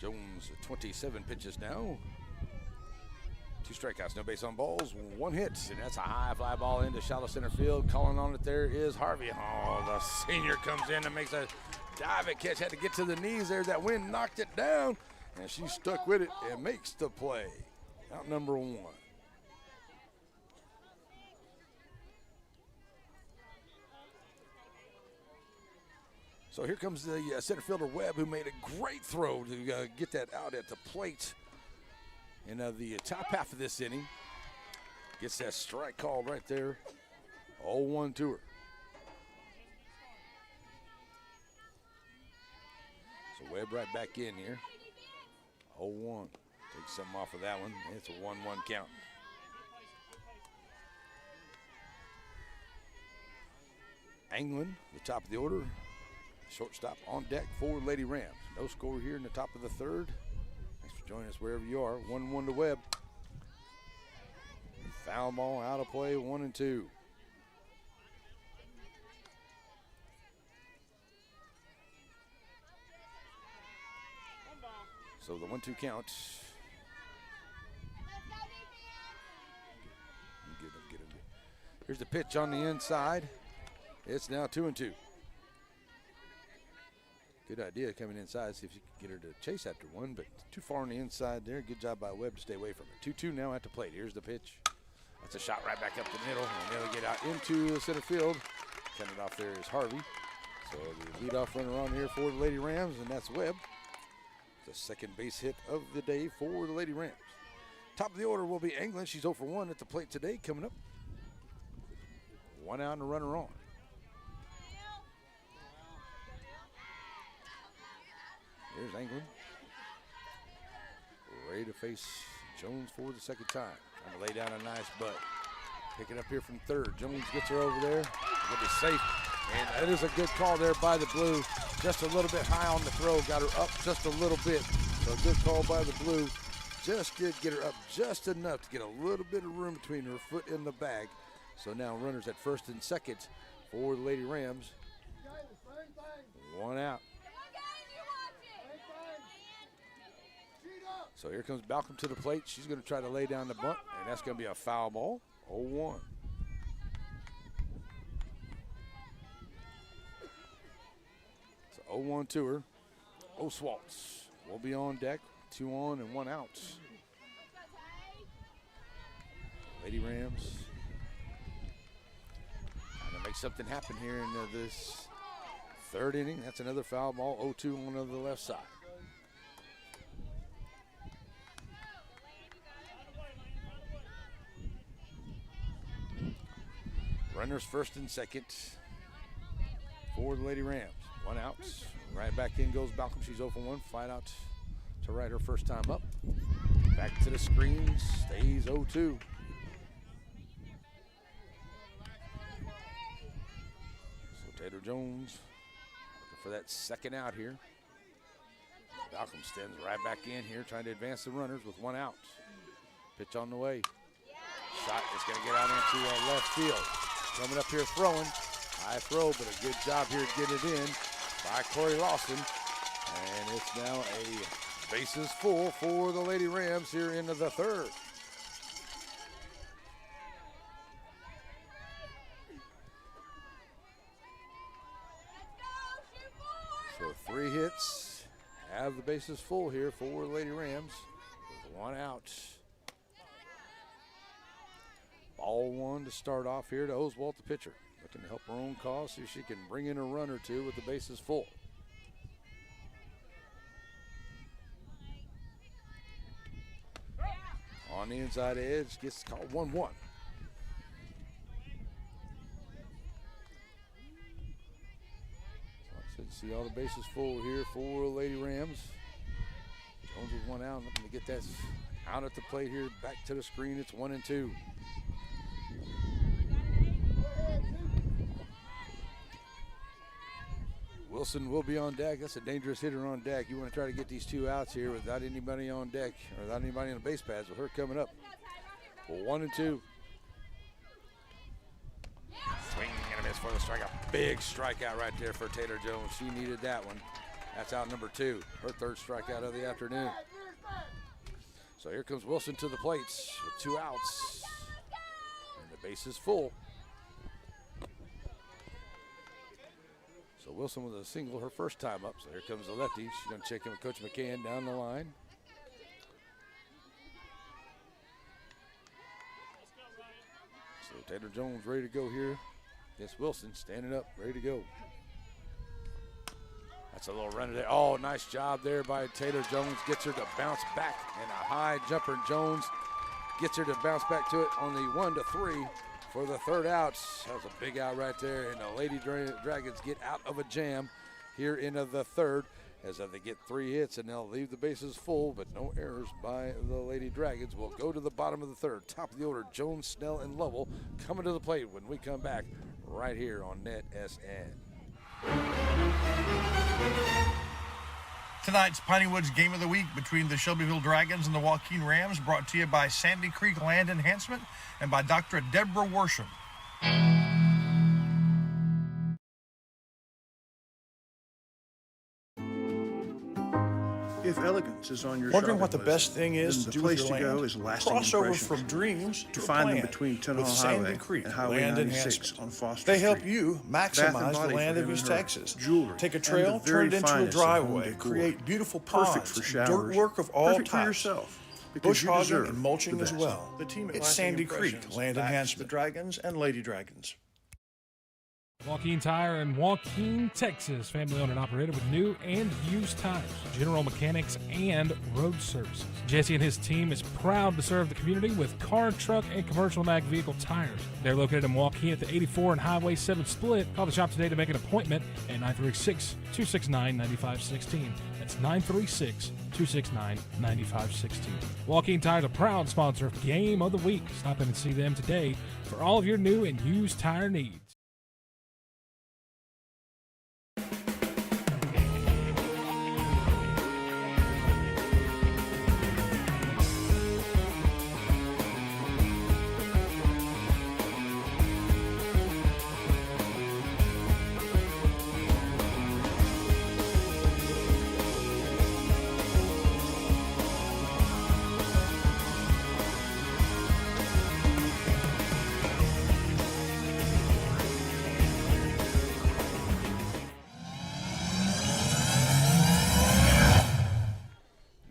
Jones, 27 pitches now. 2 strikeouts, no base on balls, 1 hit, and that's a high fly ball into shallow center field. Calling on it there is Harvey. Oh, the senior comes in and makes a diving catch. Had to get to the knees there. That wind knocked it down, and she stuck with it and makes the play. Out number 1. So here comes the center fielder Webb, who made a great throw to get that out at the plate in the top half of this inning. Gets that strike called right there. 0-1 to her. So Webb right back in here. 0-1. Take something off of that one. It's a 1-1 count. Anglin, the top of the order. Shortstop on deck for Lady Rams. No score here in the top of the third. Thanks for joining us wherever you are. 1-1 to Webb. Foul ball out of play, 1-2. So the 1-2 count. Get him. Here's the pitch on the inside. It's now 2-2. Good idea coming inside, see if you can get her to chase after one, but too far on the inside there. Good job by Webb to stay away from it. 2-2 now at the plate. Here's the pitch. That's a shot right back up the middle, and they'll get out into center field. Coming off there is Harvey. So the leadoff runner on here for the Lady Rams, and that's Webb. The second base hit of the day for the Lady Rams. Top of the order will be Anglin. She's 0 for 1 at the plate today. Coming up, 1 out and a runner on. Here's Anglin. Ready to face Jones for the second time. Trying to lay down a nice butt. Pick it up here from third. Jones gets her over there. Will be safe. And that is a good call there by the Blue. Just a little bit high on the throw. Got her up just a little bit. So a good call by the Blue. Just did get her up just enough to get a little bit of room between her foot and the bag. So now runners at first and second for the Lady Rams. 1 out. So here comes Balcom to the plate. She's going to try to lay down the bunt, and that's going to be a foul ball. 0-1. So 0-1 to her. Oswaltz will be on deck. 2 on and 1 out. Lady Rams trying to make something happen here in this third inning. That's another foul ball. 0-2 on the left side. Runners first and second for the Lady Rams. 1 out. Right back in goes Balcom. She's 0 for 1. Flat out to right her first time up. Back to the screen. Stays 0-2. So Taylor Jones looking for that second out here. Balcom stands right back in here trying to advance the runners with 1 out. Pitch on the way. Shot is going to get out into left field. Coming up here throwing. High throw, but a good job here to get it in by Corey Lawson. And it's now a bases full for the Lady Rams here into the third. So 3 hits. Have the bases full here for the Lady Rams with 1 out. Ball 1 to start off here to Oswald, the pitcher. Looking to help her own cause, see if she can bring in a run or two with the bases full. On the inside edge, gets called 1-1. So see all the bases full here for Lady Rams. Jones with 1 out, looking to get that out at the plate here, back to the screen. It's 1-2. Wilson will be on deck. That's a dangerous hitter on deck. You want to try to get these 2 outs here without anybody on deck or without anybody on the base pads with her coming up. Well, 1-2. Swing and a miss for the strikeout. Big strikeout right there for Taylor Jones. She needed that one. That's out number 2. Her 3rd strikeout of the afternoon. So here comes Wilson to the plates with 2 outs. And the base is full. So Wilson with a single her first time up. So here comes the lefty. She's going to check in with Coach McCann down the line. So Taylor Jones ready to go here against Wilson. Standing up, ready to go. That's a little runner there. Oh, nice job there by Taylor Jones. Gets her to bounce back. And a high jumper. Jones gets her to bounce back to it on the 1-3. For the 3rd out. That was a big out right there, and the Lady Dragons get out of a jam here into the 3rd as they get 3 hits, and they'll leave the bases full, but no errors by the Lady Dragons. We'll go to the bottom of the 3rd. Top of the order, Jones, Snell, and Lovell coming to the plate when we come back right here on NETSN. Tonight's Piney Woods Game of the Week between the Shelbyville Dragons and the Joaquin Rams, brought to you by Sandy Creek Land Enhancement and by Dr. Deborah Worsham. If elegance is on your Wondering shopping what the list, best thing is then to the do with place your to land? go is Lasting Crossover Impressions. from dreams to You find them plan between with Tunnel Sandy Highway Creek and Highway Land 96 Enhancement. on Foster They help Street. you Bath and maximize the body land for of him East and her, Texas. jewelry, Take a and trail, the very turn it into a finest of home driveway, decor. create beautiful Perfect ponds, for dirt showers, work of all perfect for types. yourself, because Bush you hogging deserve and mulching the as best. well. The team at It's Lasting Sandy Creek Impressions Land backs Enhancement. the Dragons and Lady Dragons. Joaquin Tire in Joaquin, Texas. Family owned and operated with new and used tires, general mechanics, and road services. Jesse and his team is proud to serve the community with car, truck, and commercial mag vehicle tires. They're located in Joaquin at the 84 and Highway 7 split. Call the shop today to make an appointment at 936-269-9516. That's 936-269-9516. Joaquin Tire is a proud sponsor of Game of the Week. Stop in and see them today for all of your new and used tire needs.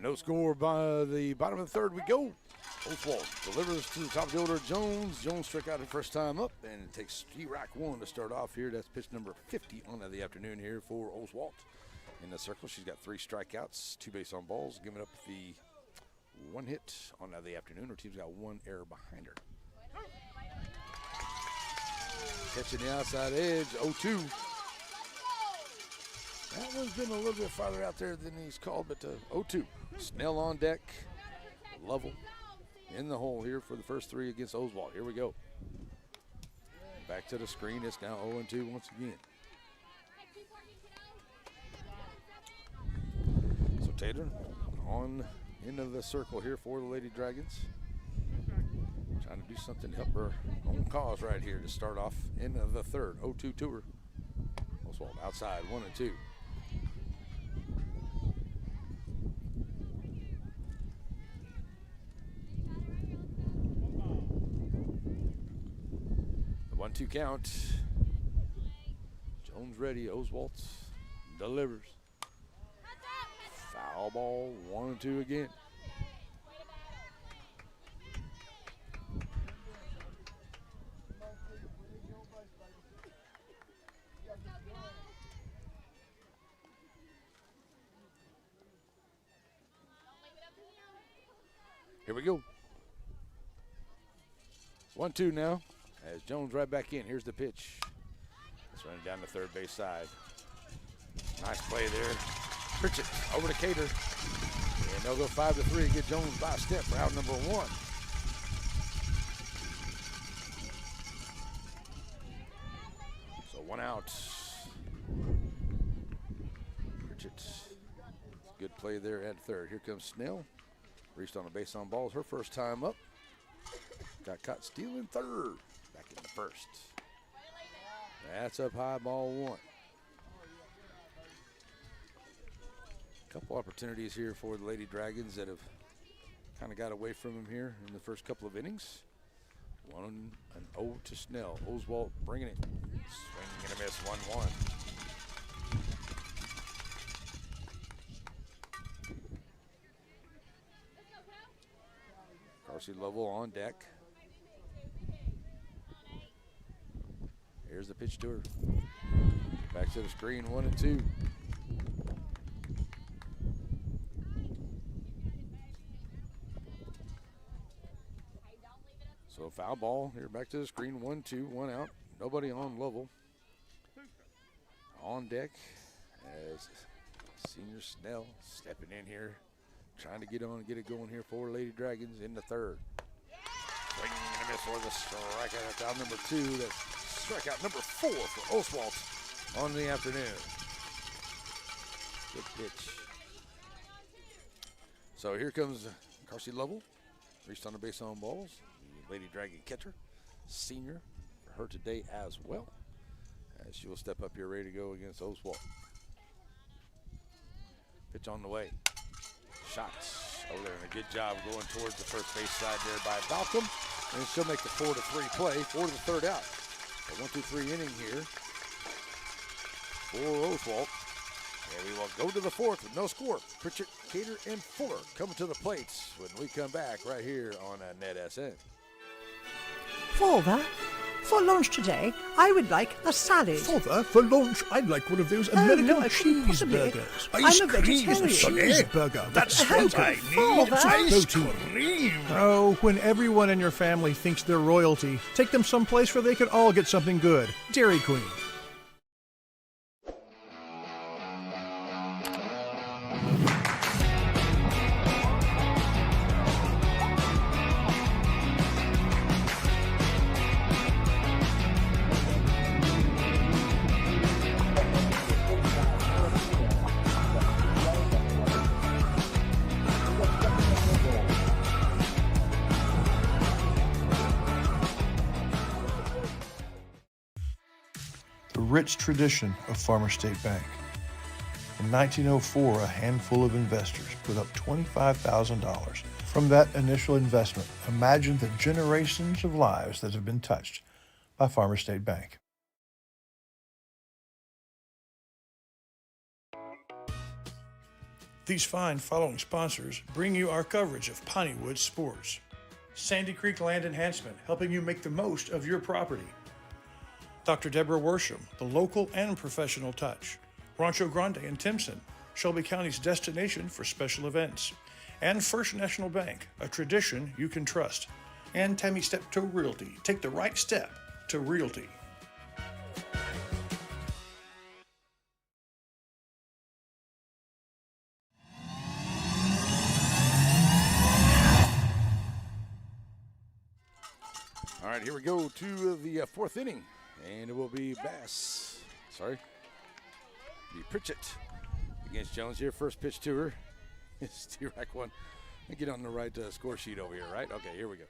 No score by the bottom of the third. We go. Oswald delivers to the top of the order. Jones. Jones struck out the first time up, and it takes G-Rack one to start off here. That's pitch number 50 on the afternoon here for Oswald. In the circle, she's got 3 strikeouts, 2 base on balls, giving up the 1 hit on the afternoon. Her team's got 1 error behind her. Catching the outside edge, 0-2. That one's been a little bit farther out there than he's called, but 0-2. Snell on deck. Lovell in the hole here for the first 3 against Oswald. Here we go. Back to the screen. It's now 0-2 once again. So Taylor on into the circle here for the Lady Dragons. Trying to do something to help her own cause right here to start off in the third. 0-2 to her. Oswald outside, 1-2. The 1-2 count. Jones ready. Oswald delivers. Foul ball, 1-2 again. Here we go. 1-2 now. As Jones right back in. Here's the pitch. It's running down the third base side. Nice play there. Pritchett over to Cater. And they'll go 5-3. Get Jones by a step for out number 1. So 1 out. Pritchett. Good play there at third. Here comes Snell. Reached on a base on balls. Her first time up. Got caught stealing third. Back in the first. That's up high, ball 1. Couple opportunities here for the Lady Dragons that have kind of got away from him here in the first couple of innings. 1-0 to Snell. Oswald bringing it. Swinging and a miss, 1-1. Carsey Lovell on deck. Here's the pitch to her. Back to the screen, 1-2. So foul ball here, back to the screen, 1-2, 1 out. Nobody on Lovell. On deck as senior Snell stepping in here, trying to get on and get it going here for Lady Dragons in the third. Swing and a miss for the strikeout. That's out number 2. That's strikeout number 4 for Oswalt on the afternoon. Good pitch. So here comes Carsey Lovell. Reached on the base on balls. The Lady Dragon catcher, senior for her today as well. As she will step up here ready to go against Oswalt. Pitch on the way. Shots over there, and a good job going towards the first base side there by Balcom. And she'll make the 4-3 play, 4 to the third out. So 1-2-3 inning here for Oswalt. And we will go to the fourth with no score. Pritchett, Cater, and Fuller coming to the plates when we come back right here on NETSN. Father, for lunch today, I would like a salad. Father, for lunch, I'd like one of those American no, I couldn't possibly. cheeseburgers. I'm a vegetarian. Cheeseburger. That's what I need. Father. Ice cream. Oh, when everyone in your family thinks they're royalty, take them someplace where they could all get something good. Dairy Queen. Rich tradition of Farmer State Bank. In 1904, a handful of investors put up $25,000. From that initial investment, imagine the generations of lives that have been touched by Farmer State Bank. These fine following sponsors bring you our coverage of Pineywood sports. Sandy Creek Land Enhancement, helping you make the most of your property. Dr. Deborah Worsham, the local and professional touch. Rancho Grande and Timpson, Shelby County's destination for special events. And First National Bank, a tradition you can trust. And Tammy Steptoe Realty, take the right step to realty. All right, here we go to the fourth inning. And it will be Pritchett against Jones here. First pitch to her. It's T-Rack one. Let me get on the right score sheet over here, right? Okay, here we go.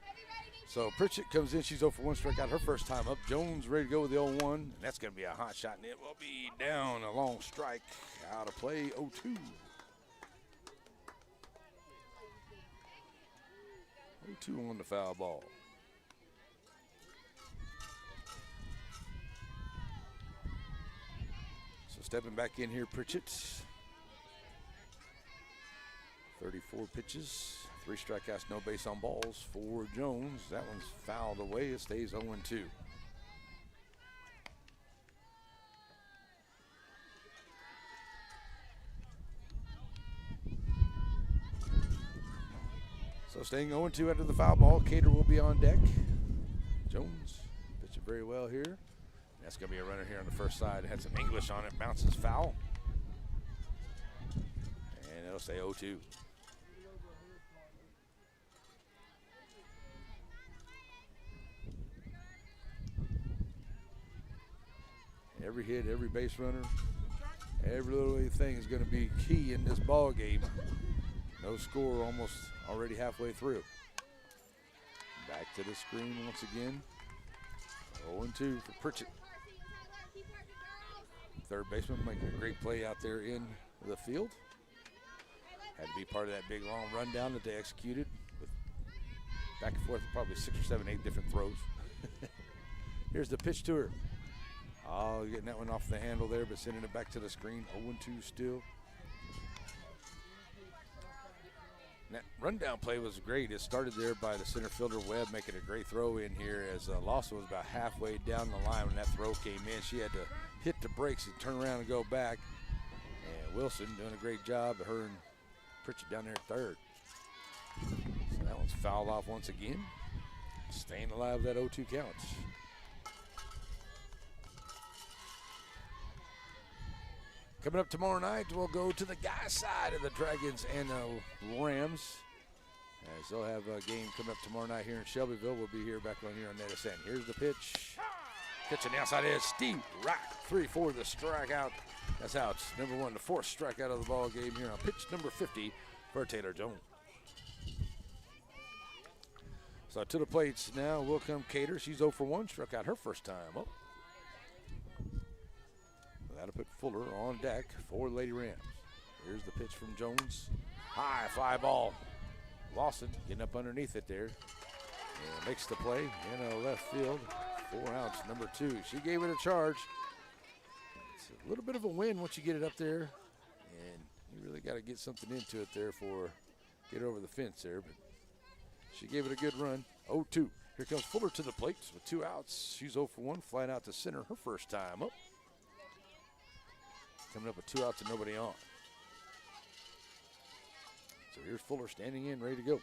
So Pritchett comes in. She's 0 for 1 strikeout her first time up. Jones ready to go with the 0-1. And that's going to be a hot shot, and it will be down. A long strike. Out of play, 0-2. 0-2 on the foul ball. Stepping back in here, Pritchett. 34 pitches, 3 strikeouts, no base on balls for Jones. That one's fouled away. It stays 0-2. So staying 0-2 after the foul ball. Cater will be on deck. Jones pitching very well here. That's going to be a runner here on the first side. It had some English on it. Bounces foul. And it'll stay 0-2. Every hit, every base runner, every little thing is going to be key in this ball game. No score, almost already halfway through. Back to the screen once again. 0-2 for Pritchett. Third baseman making a great play out there in the field. Had to be part of that big long rundown that they executed with back and forth, probably 6 or 7, 8 different throws. Here's the pitch to her. Oh, getting that one off the handle there, but sending it back to the screen. 0-2 still. And that rundown play was great. It started there by the center fielder Webb making a great throw in here as Lawson was about halfway down the line when that throw came in. She had to hit the brakes and turn around and go back. And Wilson doing a great job. Her and Pritchett down there at third. So that one's fouled off once again. Staying alive, that 0-2 counts. Coming up tomorrow night, we'll go to the guys' side of the Dragons and the Rams. As they'll have a game coming up tomorrow night here in Shelbyville. We'll be here back on here on NETSN. Here's the pitch. Pitching the outside edge. Steve Rock, 3 for the strikeout. That's out. Number 1, the 4th strikeout of the ball game here on pitch number 50 for Taylor Jones. So to the plates now will come Cater. She's 0 for 1. Struck out her first time up. That'll put Fuller on deck for Lady Rams. Here's the pitch from Jones. High fly ball. Lawson getting up underneath it there. And makes the play in left field. 4 outs, number 2. She gave it a charge. It's a little bit of a win once you get it up there. And you really got to get something into it there for get over the fence there. But she gave it a good run. 0-2. Here comes Fuller to the plate with 2 outs. She's 0 for 1, flying out to center her first time up. Coming up with 2 outs and nobody on. So here's Fuller standing in, ready to go.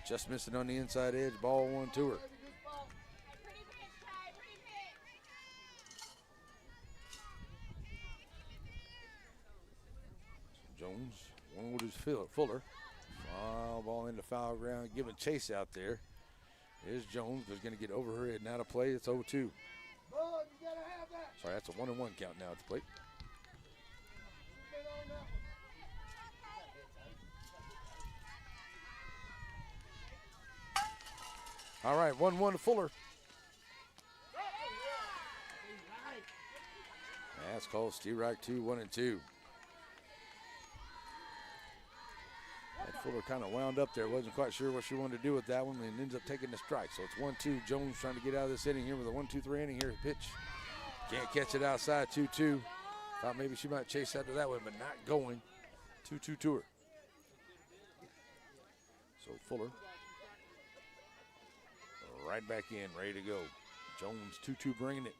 Just missing on the inside edge. Ball 1 to her. Jones, 1 with his Fuller. Foul ball into foul ground, giving chase out there. Here's Jones, but he's going to get over her head and out of play. It's 0-2. Sorry, that's a 1-1 count now at the plate. All right, 1-1 to Fuller. That's called Steve Reich 2, 1-2. Fuller kind of wound up there. Wasn't quite sure what she wanted to do with that one and ends up taking the strike. So it's 1-2. Jones trying to get out of this inning here with a 1-2-3 inning here. Pitch. Can't catch it outside. 2-2. Thought maybe she might chase after that one, but not going. 2-2 to her. So Fuller right back in, ready to go. Jones 2-2 bringing it.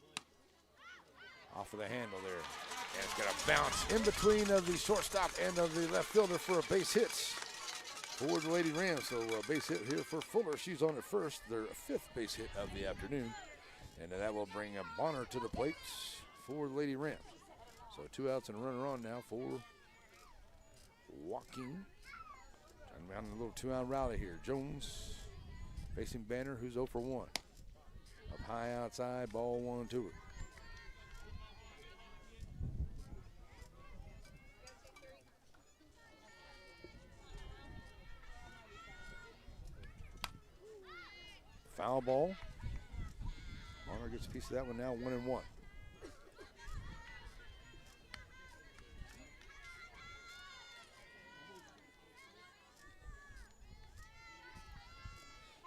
Off of the handle there. And it's got to bounce in between of the shortstop and of the left fielder for a base hit for the Lady Rams. So a base hit here for Fuller. She's on at first, their 5th base hit of the afternoon. And that will bring Bonner to the plate for the Lady Rams. So 2 outs and a runner on now for Joaquin. Trying to run a little 2-out rally here. Jones facing Banner, who's 0 for 1. Up high outside, ball 1 to her. Foul ball. Bonner gets a piece of that one now, 1-1.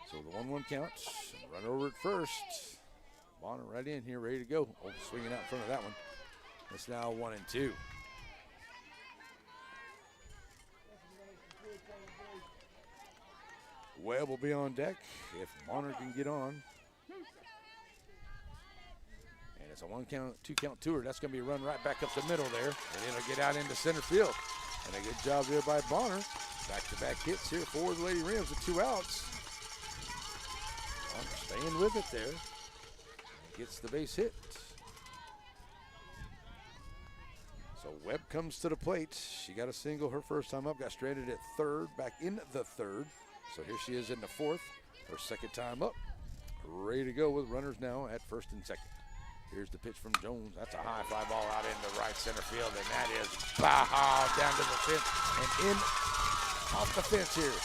So the 1-1 counts. Run over at first. Bonner right in here, ready to go. Oh, swinging out in front of that one. It's now 1-2. Webb will be on deck if Bonner can get on. And it's a 2-count to her. That's going to be a run right back up the middle there. And it'll get out into center field. And a good job there by Bonner. Back-to-back hits here for the Lady Rams with 2 outs. Bonner staying with it there. Gets the base hit. So Webb comes to the plate. She got a single her first time up. Got stranded at third, back in the 3rd. So here she is in the 4th, her 2nd time up. Ready to go with runners now at 1st and 2nd. Here's the pitch from Jones. That's a high fly ball out into right center field, and that is down to the fence and in off the fence here.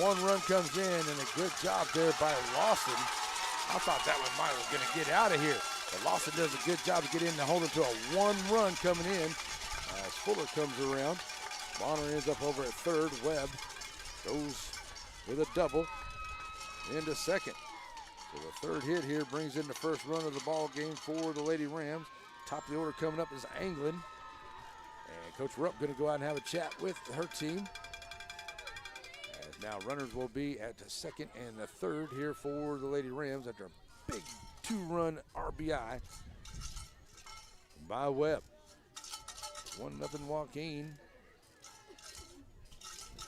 1 run comes in, and a good job there by Lawson. I thought that one was going to get out of here. But Lawson does a good job to get in to hold him to a 1 run coming in. As Fuller comes around, Bonner ends up over at 3rd. Webb goes with a double into 2nd. So the 3rd hit here brings in the 1st run of the ball game for the Lady Rams. Top of the order coming up is Anglin. And Coach Rupp going to go out and have a chat with her team. As now runners will be at the 2nd and the 3rd here for the Lady Rams after a big 2-run RBI by Webb. 1-0 Joaquin.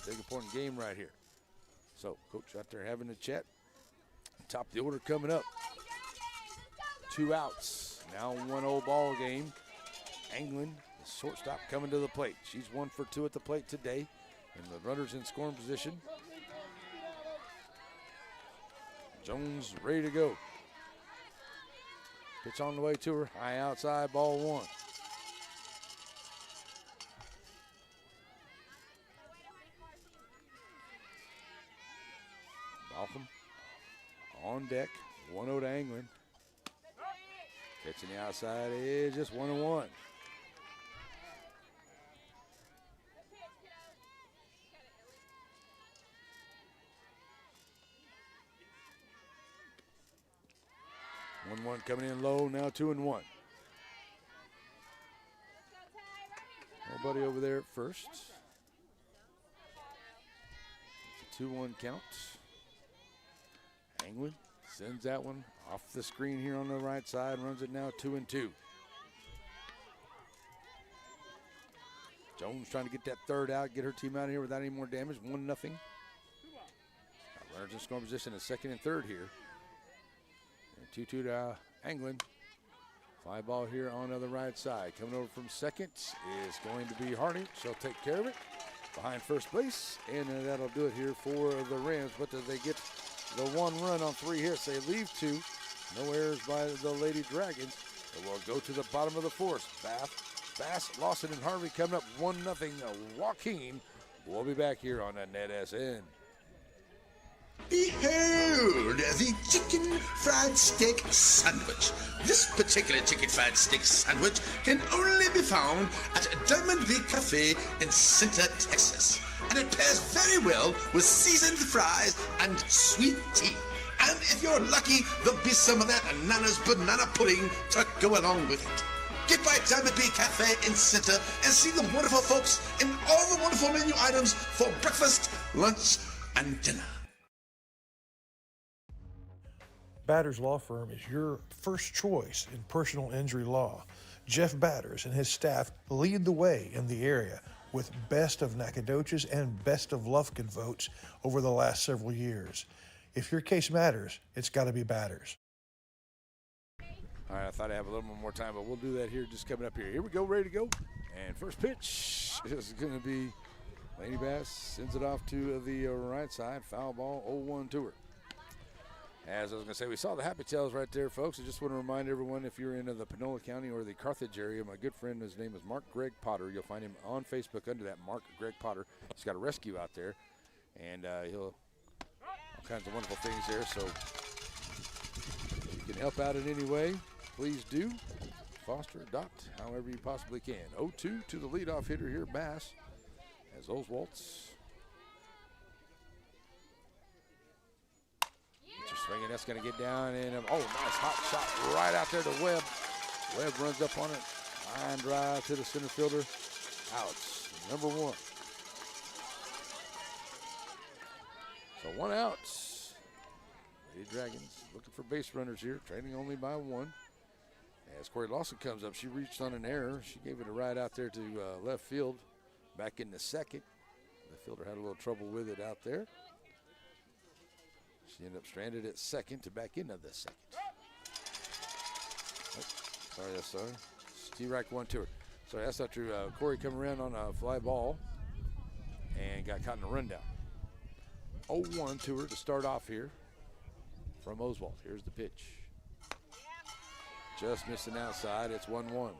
Big important game right here. So, Coach out there having a chat. Top of the order coming up. 2 outs. Now 1-0 ball game. Anglin, the shortstop, coming to the plate. She's 1 for 2 at the plate today. And the runners in scoring position. Jones ready to go. Pitch on the way to her. High outside, ball one. Malcolm on deck. 1-0 to Anglin. Pitching the outside edge, just 1-1. One coming in low, now 2-1. Nobody over there at first. It's a 2-1 count. Anglin sends that one off the screen here on the right side, runs it now 2-2. Jones trying to get that third out, get her team out of here without any more damage. 1-0. Runners in scoring position at second and third here. 2-2 to Anglin. Fly ball here on the right side. Coming over from second is going to be Hardy. She'll take care of it behind first base, and that'll do it here for the Rams. But they get the one run on 3 hits. They leave 2. No errors by the Lady Dragons. It will go to the bottom of the fourth. Bass, Lawson, and Harvey coming up 1-0. Joaquin. We'll be back here on the NETSN. Behold the chicken fried steak sandwich. This particular chicken fried steak sandwich can only be found at Diamond V Cafe in Center, Texas. And it pairs very well with seasoned fries and sweet tea. And if you're lucky, there'll be some of that Nana's banana pudding to go along with it. Get by Diamond V Cafe in Center and see the wonderful folks and all the wonderful menu items for breakfast, lunch, and dinner. Batters Law Firm is your first choice in personal injury law. Jeff Batters and his staff lead the way in the area with best of Nacogdoches and best of Lufkin votes over the last several years. If your case matters, it's got to be Batters. All right, I thought I'd have a little more time, but we'll do that here just coming up here. Here we go, ready to go. And first pitch is going to be Lady Bass, sends it off to the right side. Foul ball, 0-1 to her. As I was going to say, we saw the Happy Tails right there, folks. I just want to remind everyone, if you're in the Panola County or the Carthage area, my good friend, his name is Mark Greg Potter. You'll find him on Facebook under that, Mark Greg Potter. He's got a rescue out there, and he'll all kinds of wonderful things there. So if you can help out in any way, please do. Foster, adopt, however you possibly can. 0-2 to the leadoff hitter here, Bass, as Oswaltz. Swinging, that's going to get down, and nice hot shot right out there to Webb. Webb runs up on it, line drive to the center fielder. Outs, number 1. So 1 out. Lady Dragons looking for base runners here, trailing only by 1. As Corey Lawson comes up, she reached on an error. She gave it a ride out there to left field, back in the second. The fielder had a little trouble with it out there. She ended up stranded at second to back into the second. Oh, sorry. Steve Reich 1 to her. Sorry, that's not true. Corey coming around on a fly ball and got caught in a rundown. 0-1 to her to start off here from Oswald. Here's the pitch. Just missing outside. It's 1-1.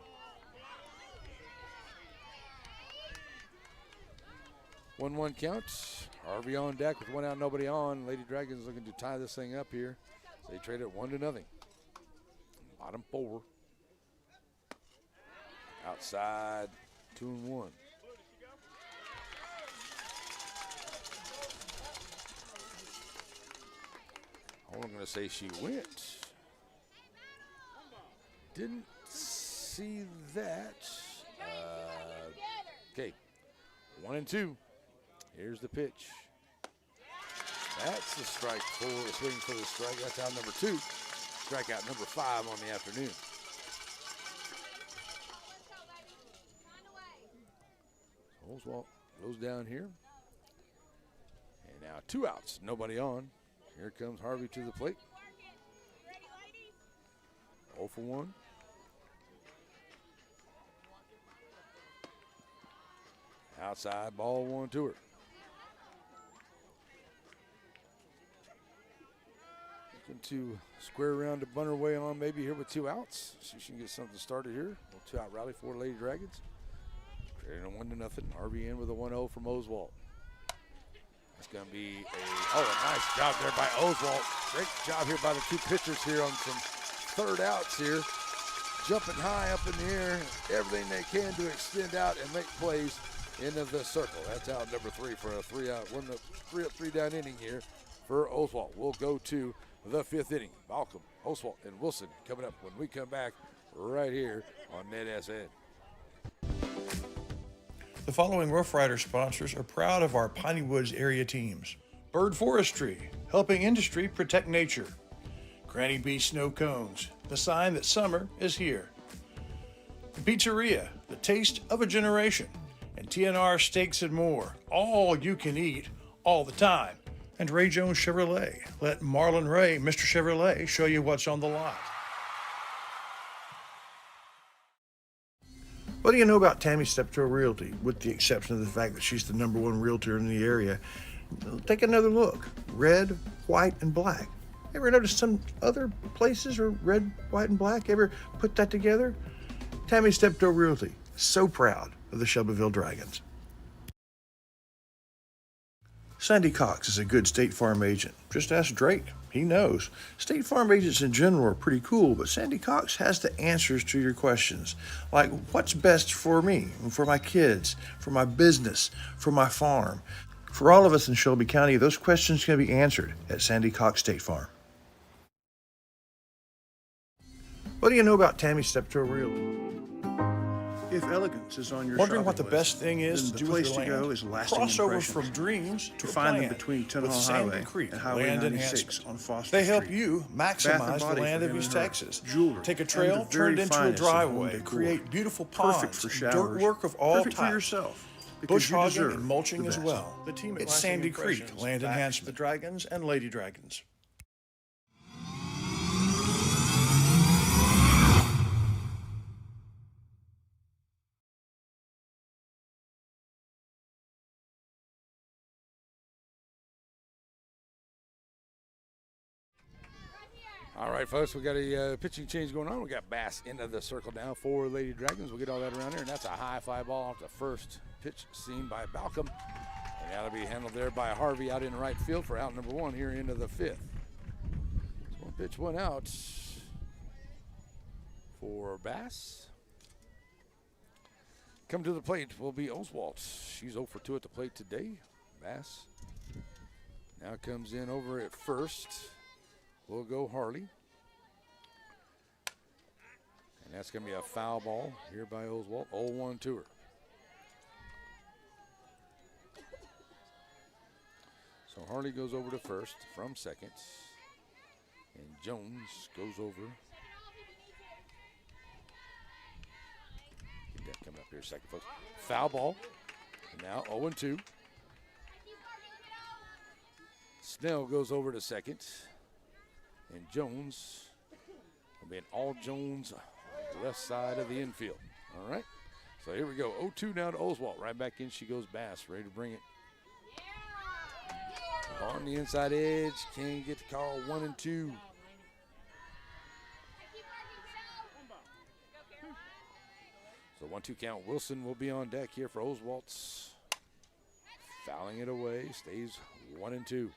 1-1 counts. Harvey on deck with 1 out, nobody on. Lady Dragons looking to tie this thing up here. So they trade it 1-0. Bottom 4. Outside, 2-1. I'm going to say she went. Didn't see that. Okay, 1-2. Here's the pitch. That's the strike for the swing for the strike. That's out number 2. Strikeout number 5 on the afternoon. Oswald goes down here. And now 2 outs, nobody on. Here comes Harvey to the plate. 0 for 1. Outside, ball 1 to her. Looking to square around to bunt her way on maybe here with 2 outs. See if she can get something started here. A little 2-out rally for Lady Dragons. Trading a 1-0. Harvey in with a 1-0 from Oswald. That's going to be a nice job there by Oswald. Great job here by the 2 pitchers here on some 3rd outs here. Jumping high up in the air, everything they can to extend out and make plays into the circle. That's out number 3 for a 3-out, 3 up, 3 down inning here for Oswald. We'll go to the 5th inning. Malcolm, Oswald, and Wilson coming up when we come back right here on NETSN. The following Rough Rider sponsors are proud of our Piney Woods area teams. Bird Forestry, helping industry protect nature. Granny B Snow Cones, the sign that summer is here. The Pizzeria, the taste of a generation. And TNR Steaks and More, all you can eat, all the time. And Ray Jones Chevrolet, let Marlon Ray, Mr. Chevrolet, show you what's on the lot. What do you know about Tammy Steptoe Realty, with the exception of the fact that she's the #1 realtor in the area? Take another look. Red, white, and black. Ever notice some other places are red, white, and black? Ever put that together? Tammy Steptoe Realty, so proud of the Shelbyville Dragons. Sandy Cox is a good State Farm agent. Just ask Drake. He knows. State Farm agents in general are pretty cool, but Sandy Cox has the answers to your questions. Like, what's best for me, for my kids, for my business, for my farm? For all of us in Shelby County, those questions can be answered at Sandy Cox State Farm. What do you know about Tammy Steptoe Realty? If elegance is on your Wondering what shopping the list, best thing is then to the do with place your to land? go is Lasting Crossovers Impressions. from dreams to Find them plan between with Tunnel Sandy Highway Creek and Highway Land 96 Enhancement. on Foster They help Street. you Bath maximize and the Body land for of him East and her. Texas. Jewelry Take a and trail, the turn very it into a finest in home driveway, decor. create beautiful Perfect ponds, for dirt showers. work of all Perfect types. for yourself. because Bush you hogging deserve and mulching the as best. well. The team at It's Lasting Sandy Creek Impressions Land backs Enhancement. the Dragons and Lady Dragons. All right, folks, we got a pitching change going on. We got Bass into the circle now for Lady Dragons. We'll get all that around here, and that's a high fly ball off the first pitch seen by Balcom. And that'll be handled there by Harvey out in right field for out number one here into the fifth. So one pitch, one out for Bass. Come to the plate will be Oswald. She's 0 for 2 at the plate today. Bass now comes in over at first. We'll go Harley. And that's going to be a foul ball here by Oswald. 0-1 to her. So Harley goes over to first from second. And Jones goes over. Get that coming up here a second, folks. Foul ball. And now 0-2. Snell goes over to second. And Jones will be an all Jones left side of the infield. All right. So here we go. 0-2 now to Oswald. Right back in she goes Bass. Ready to bring it. On the inside edge. Can't get the call. 1 and 2. So 1-2 count. Wilson will be on deck here for Oswald's. Fouling it away. Stays 1 and 2.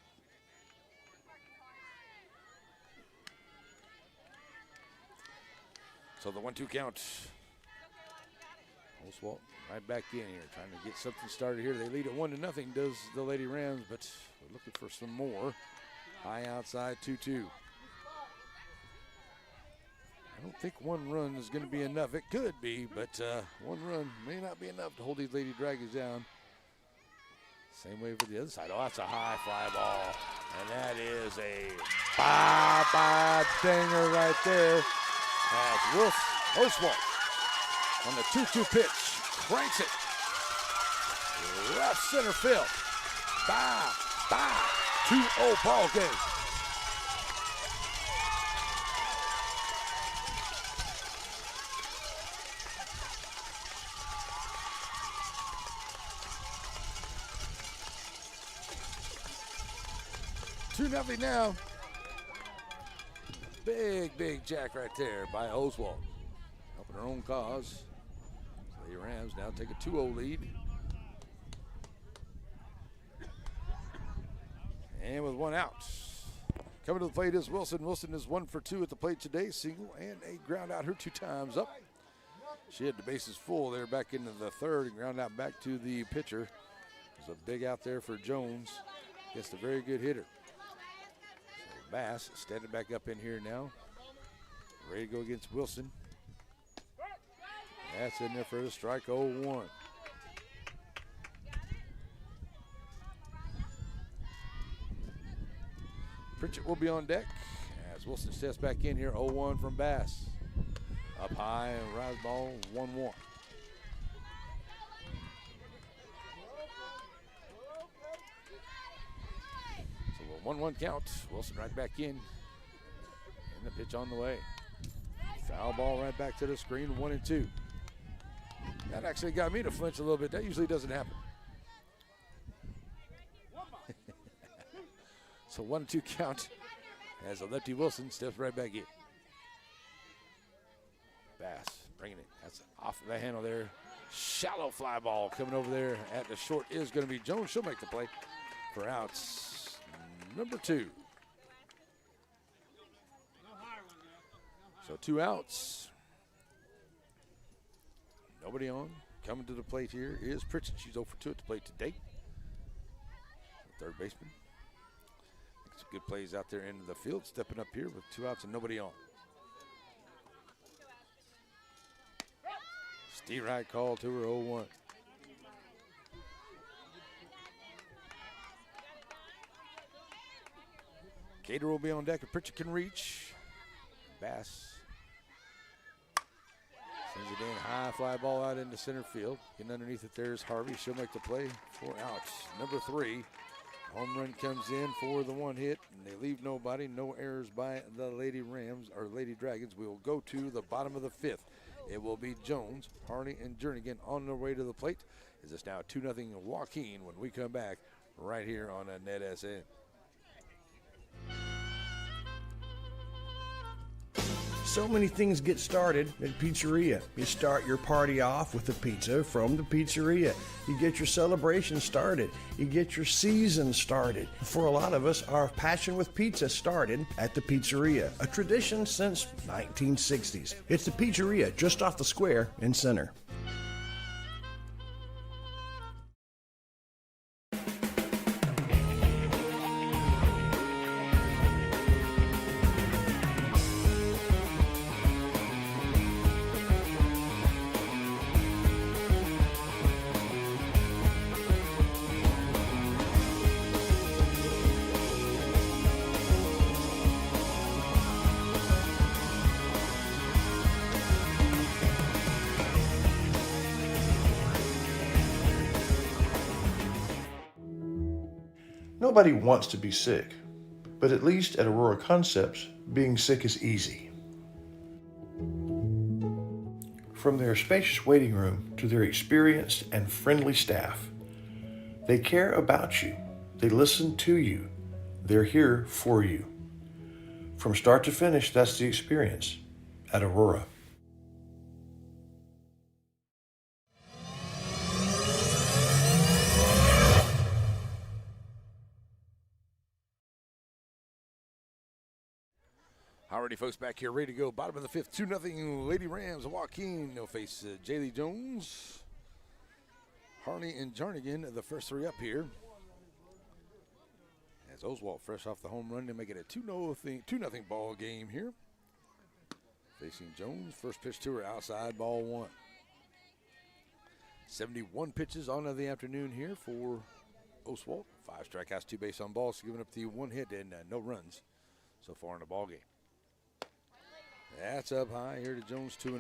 So the 1-2 count. Oswald right back in here, trying to get something started here. They lead it 1-0, does the Lady Rams, but we're looking for some more. High outside, 2-2. I don't think one run is going to be enough. It could be, but one run may not be enough to hold these Lady Dragons down. Same way for the other side. Oh, that's a high fly ball. And that is a bye-bye dinger right there. As Oswald on the 2-2 pitch, cranks it. Left center field. Bye. 2-0 ball game. Two nothing now. Big jack right there by Oswald. Helping her own cause. The Rams now take a 2-0 lead. And with one out. Coming to the plate is Wilson. Wilson is 1 for 2 at the plate today. Single and a ground out her 2 times up. She had the bases full there back into the third and ground out back to the pitcher. There's a big out there for Jones. Against a very good hitter. So Bass standing back up in here now. Ready to go against Wilson. That's in there for the strike, 0-1. Pritchett will be on deck as Wilson steps back in here, 0-1 from Bass. Up high and rise ball, 1-1. So a 1-1 count. Wilson right back in. And the pitch on the way. Foul ball right back to the screen, 1-2. That actually got me to flinch a little bit. That usually doesn't happen. So 1-2 count as a lefty Wilson steps right back in. Bass bringing it. That's off the handle there. Shallow fly ball coming over there at the short is going to be Jones. She'll make the play for outs number 2. So 2 outs. Nobody on. Coming to the plate here is Pritchett. She's 0 for 2 at the plate today. Third baseman. Some good plays out there into the field. Stepping up here with 2 outs and nobody on. Steve Wright called to her, 0-1. Cater will be on deck if Pritchett can reach. Bass sends it in, high fly ball out into center field. Getting underneath it, there's Harvey. She'll make the play. 4 outs. Number 3. Home run comes in for the 1 hit, and they leave nobody. No errors by the Lady Rams or Lady Dragons. We will go to the bottom of the 5th. It will be Jones, Harney, and Jernigan on their way to the plate. Is this now 2-0 Joaquin when we come back right here on a NETSN. So many things get started at Pizzeria. You start your party off with a pizza from the pizzeria. You get your celebration started. You get your season started. For a lot of us, our passion with pizza started at the Pizzeria, a tradition since 1960s. It's the Pizzeria just off the square in Center. Nobody wants to be sick, but at least at Aurora Concepts, being sick is easy. From their spacious waiting room to their experienced and friendly staff, they care about you, they listen to you, they're here for you. From start to finish, that's the experience at Aurora. Alrighty, folks, back here, ready to go. Bottom of the 5th, 2-0 Lady Rams. Joaquin will face Jaylee Jones, Harney, and Jernigan, the first 3 up here. As Oswald fresh off the home run to make it a 2-0 ball game here. Facing Jones, first pitch to her, outside, ball 1. 71 pitches on of the afternoon here for Oswald. 5 strikeouts, 2 base on balls, giving up the 1 hit and no runs so far in the ball game. That's up high here to Jones, 2-0.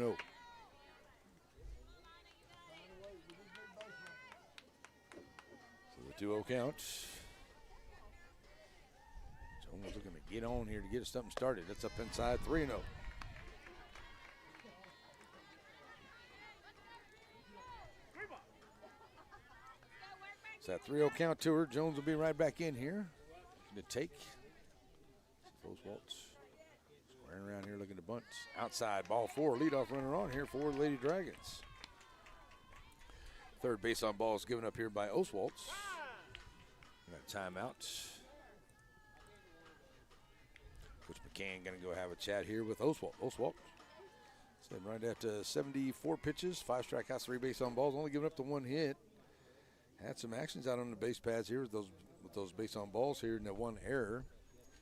So the 2-0 count. Jones looking to get on here to get something started. That's up inside, 3-0. So that 3-0 count to her. Jones will be right back in here to take. Those Waltz Running around here looking to bunt. Outside, ball 4. Leadoff runner on here for the Lady Dragons. Third base on ball is given up here by Oswaltz. Got a timeout. Coach McCann going to go have a chat here with Oswalt. Oswalt sitting right at 74 pitches, 5 strikeouts, 3 base on balls, only giving up the 1 hit. Had some actions out on the base pads here with those base on balls here, and that 1 error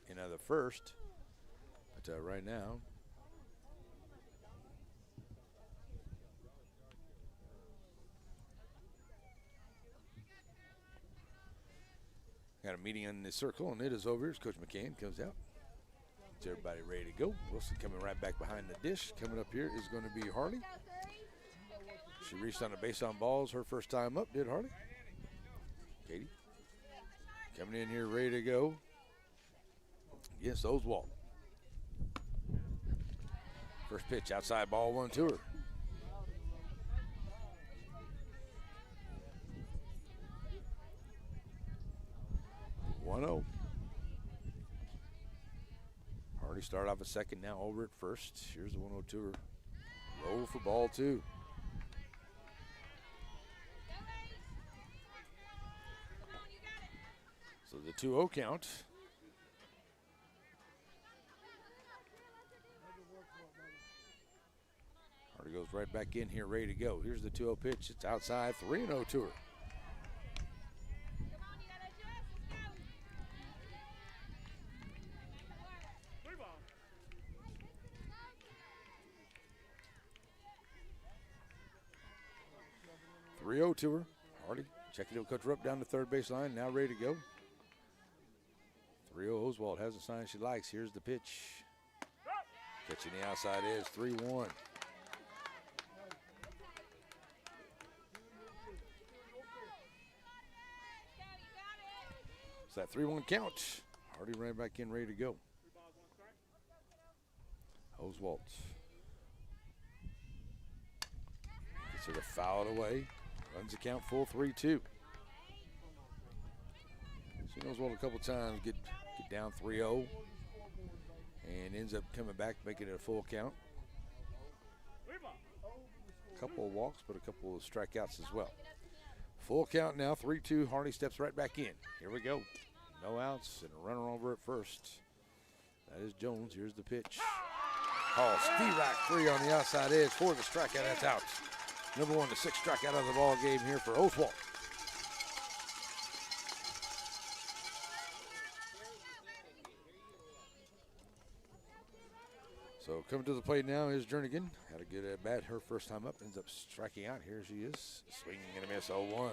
in the first. But right now, got a meeting in the circle, and it is over. As Coach McCann comes out. Gets everybody ready to go. Wilson coming right back behind the dish. Coming up here is going to be Harley. She reached on the base on balls her first time up, did Harley. Katie coming in here ready to go. Yes, Oswald. First pitch, outside ball 1 to her. 1-0. Harley started off at second, now over at first. Here's the 1-0 to her. Roll for ball 2. So the 2-0 count. Harley goes right back in here, ready to go. Here's the 2-0 pitch. It's outside, 3-0 to her. 3-0 to her. Harley checking to Coach Rupp down the third base line, now ready to go. 3-0 Oswald has a sign she likes. Here's the pitch. Catching the outside is 3-1. It's that 3-1 count. Harley ran back in, ready to go. Oswald gets her to foul it away. Runs the count full 3-2. Seen Oswald a couple times get down 3-0 and ends up coming back, making it a full count. A couple of walks, but a couple of strikeouts as well. Full count now, 3-2. Harley steps right back in. Here we go. No outs and a runner over at first. That is Jones. Here's the pitch. Oh, Steve Rack 3 on the outside edge for the strikeout. That's out. Number 1 to 6 strikeout of the ball game here for Oswald. So coming to the plate now is Jernigan. Had a good at bat her first time up. Ends up striking out. Here she is. Swinging and a miss, 0-1.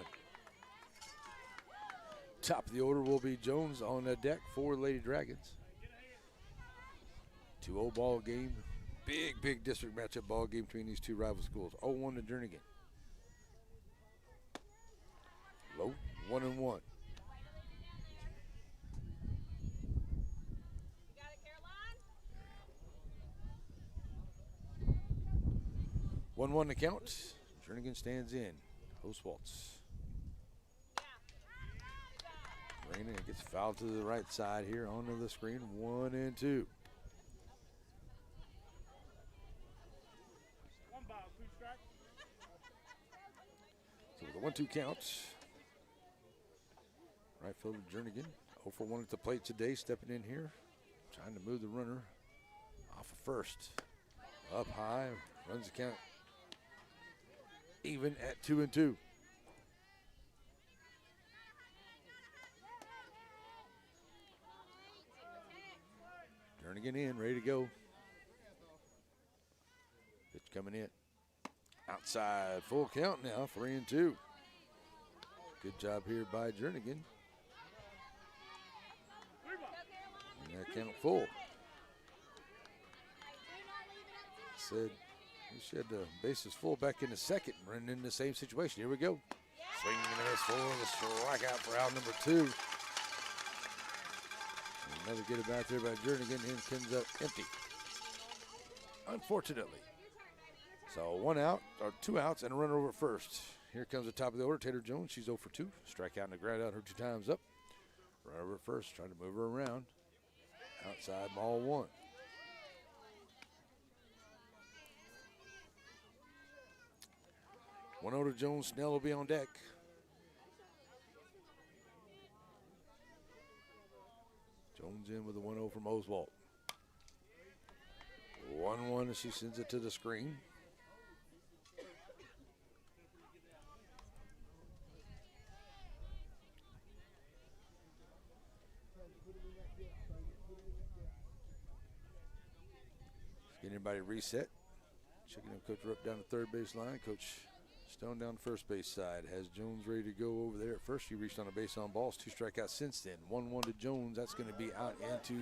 Top of the order will be Jones on the deck for Lady Dragons. 2-0 ball game. Big district matchup ball game between these two rival schools. 0-1 to Jernigan. Low, 1-1. 1-1 to count. Jernigan stands in. Oswaltz. Raina gets fouled to the right side here onto the screen. 1-2. So with the 1-2 count. Right fielder Jernigan. 0 for 1 at the plate today. Stepping in here. Trying to move the runner off of first. Up high. Runs the count even at 2-2. Jernigan in, ready to go. Pitch coming in. Outside, full count now, 3-2. Good job here by Jernigan. And that count full. Said she had the bases full back in the second, running in the same situation. Here we go. Swinging and a miss for the strikeout for out number 2. Another good at bat there by Jernigan. Here comes up empty. Unfortunately. So 1 out, or 2 outs, and a runner over first. Here comes the top of the order, Taylor Jones. She's 0 for 2. Strikeout and a ground out her 2 times up. Runner over first, trying to move her around. Outside ball 1. 1-0 to Jones. Snell will be on deck. Jones in with a 1-0 from Oswald. 1-1 as she sends it to the screen. Getting everybody reset. Checking in Coach Rupp down the third base line. Coach Stone down the first base side. Has Jones ready to go over there. At first, she reached on a base on balls. 2 strikeouts since then. 1-1 to Jones. That's going to be out into.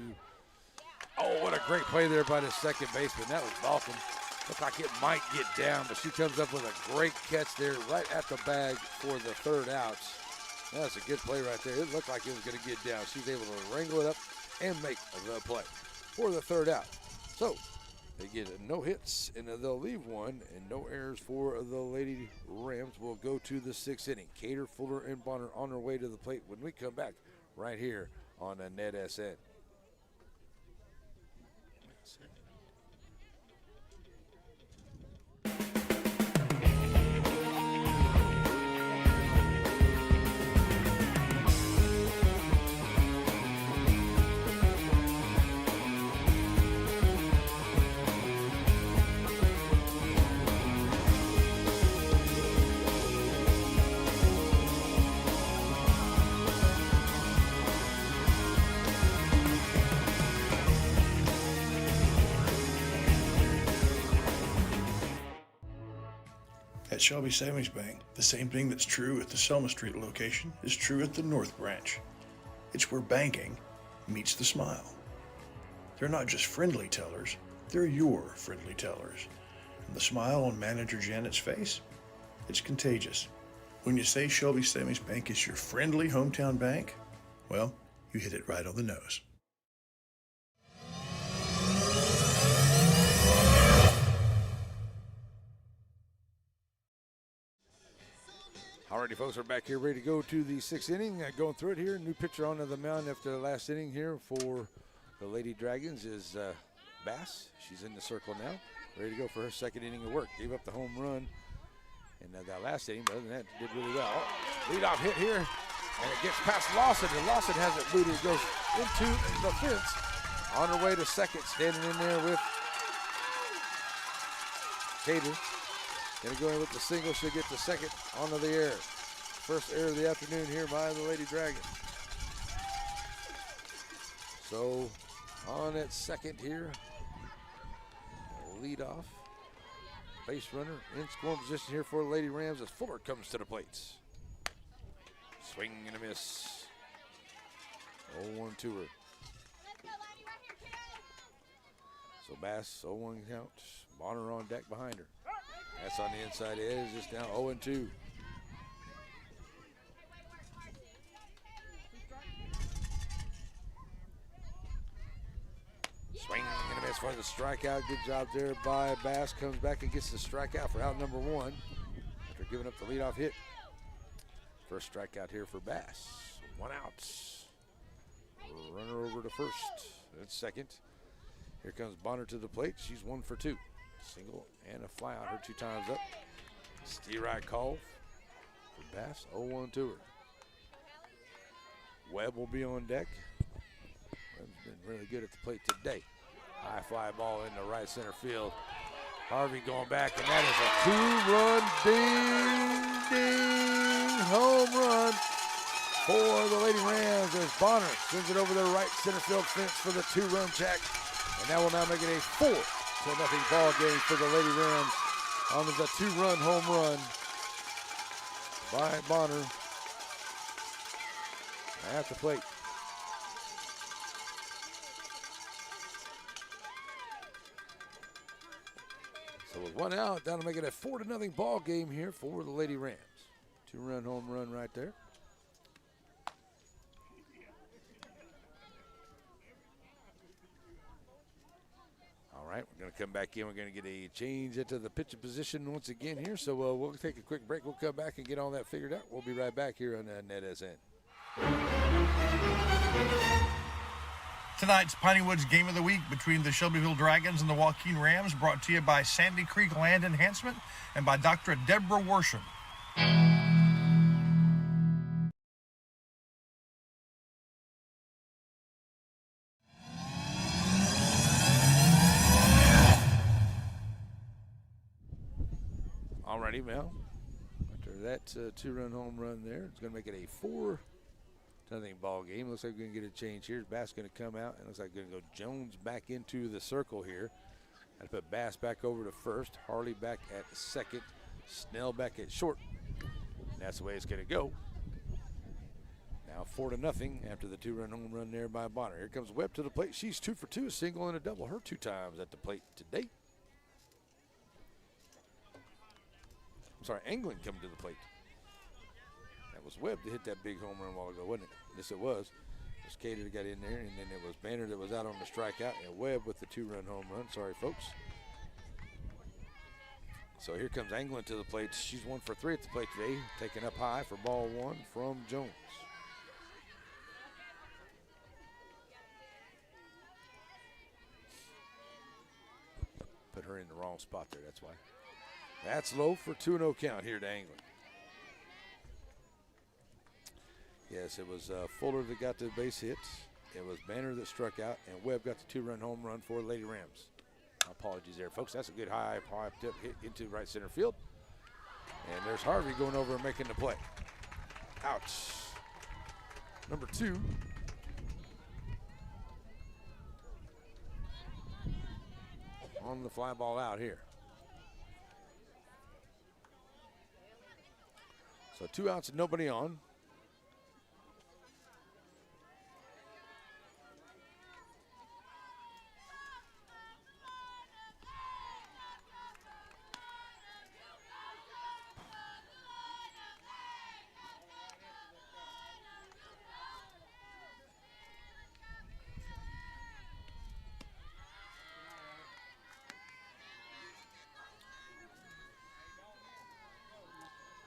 Oh, what a great play there by the second baseman. That was Balkan. Looked like it might get down, but she comes up with a great catch there right at the bag for the third out. That's a good play right there. It looked like it was going to get down. She's able to wrangle it up and make the play for the third out. So they get no hits, and they'll leave one, and no errors for the Lady Rams. Will go to the 6th inning. Cater, Fuller, and Bonner on their way to the plate when we come back right here on NETSN. At Shelby Savings Bank, the same thing that's true at the Selma Street location is true at the North Branch. It's where banking meets the smile. They're not just friendly tellers, they're your friendly tellers. And the smile on Manager Janet's face, it's contagious. When you say Shelby Savings Bank is your friendly hometown bank, well, you hit it right on the nose. Alrighty, folks, we're back here ready to go to the 6th inning. Going through it here. New pitcher onto the mound after the last inning here for the Lady Dragons is Bass. She's in the circle now, ready to go for her 2nd inning of work. Gave up the home run in that last inning, but other than that, did really well. Leadoff hit here, and it gets past Lawson, and Lawson has it booted. It goes into the fence. On her way to second, standing in there with Cater. Gonna go in with the single. She'll get the second onto the air. First error of the afternoon here by the Lady Dragon. So on at second here, lead off. Base runner in scoring position here for the Lady Rams as Fuller comes to the plates. Swing and a miss. 0-1 to her. So Bass 0-1 count. Bonner on deck behind her. That's on the inside edge, just now 0-2. Swing and a miss for the strikeout. Good job there by Bass. Comes back and gets the strikeout for out number 1 after giving up the leadoff hit. First strikeout here for Bass. 1 out. Runner over to first and second. Here comes Bonner to the plate. She's 1 for 2. Single and a fly out her 2 times up. Steer right call for Bass. 0-1 to her. Webb will be on deck. Webb's been really good at the plate today. High fly ball in the right center field. Harvey going back, and that is a 2-run ding home run for the Lady Rams. There's Bonner. Sends it over the right center field fence for the 2-run check. And that will now make it a 4-0 ball game for the Lady Rams on the 2-run home run by Bonner at the plate. So with 1 out, that'll make it a 4-0 ball game here for the Lady Rams. 2-run home run right there. All right, we're going to come back in. We're going to get a change into the pitching position once again here. So we'll take a quick break. We'll come back and get all that figured out. We'll be right back here on NETSN. Tonight's Piney Woods Game of the Week between the Shelbyville Dragons and the Joaquin Rams, brought to you by Sandy Creek Land Enhancement and by Dr. Deborah Worsham. Alrighty, Mel. After that 2-run home run there, it's going to make it a 4-0 ball game. Looks like we're going to get a change here. Bass going to come out, and looks like going to go Jones back into the circle here. Got to put Bass back over to first, Harley back at second, Snell back at short. And that's the way it's going to go. Now 4-0 after the 2-run home run there by Bonner. Here comes Webb to the plate. She's 2 for 2, a single and a double. Her 2 times at the plate today. Sorry, Anglin coming to the plate. That was Webb that hit that big home run a while ago, wasn't it? Yes, it was. It was Cater that got in there, and then it was Banner that was out on the strikeout, and Webb with the 2-run home run. Sorry, folks. So here comes Anglin to the plate. She's 1 for 3 at the plate today, taken up high for ball 1 from Jones. Put her in the wrong spot there, that's why. That's low for 2-0 count here to Anglin. Yes, it was Fuller that got the base hits. It was Banner that struck out, and Webb got the 2-run home run for the Lady Rams. Apologies there, folks. That's a good high tip hit into right center field. And there's Harvey going over and making the play. Ouch. Number 2. On the fly ball out here. So 2 outs and nobody on.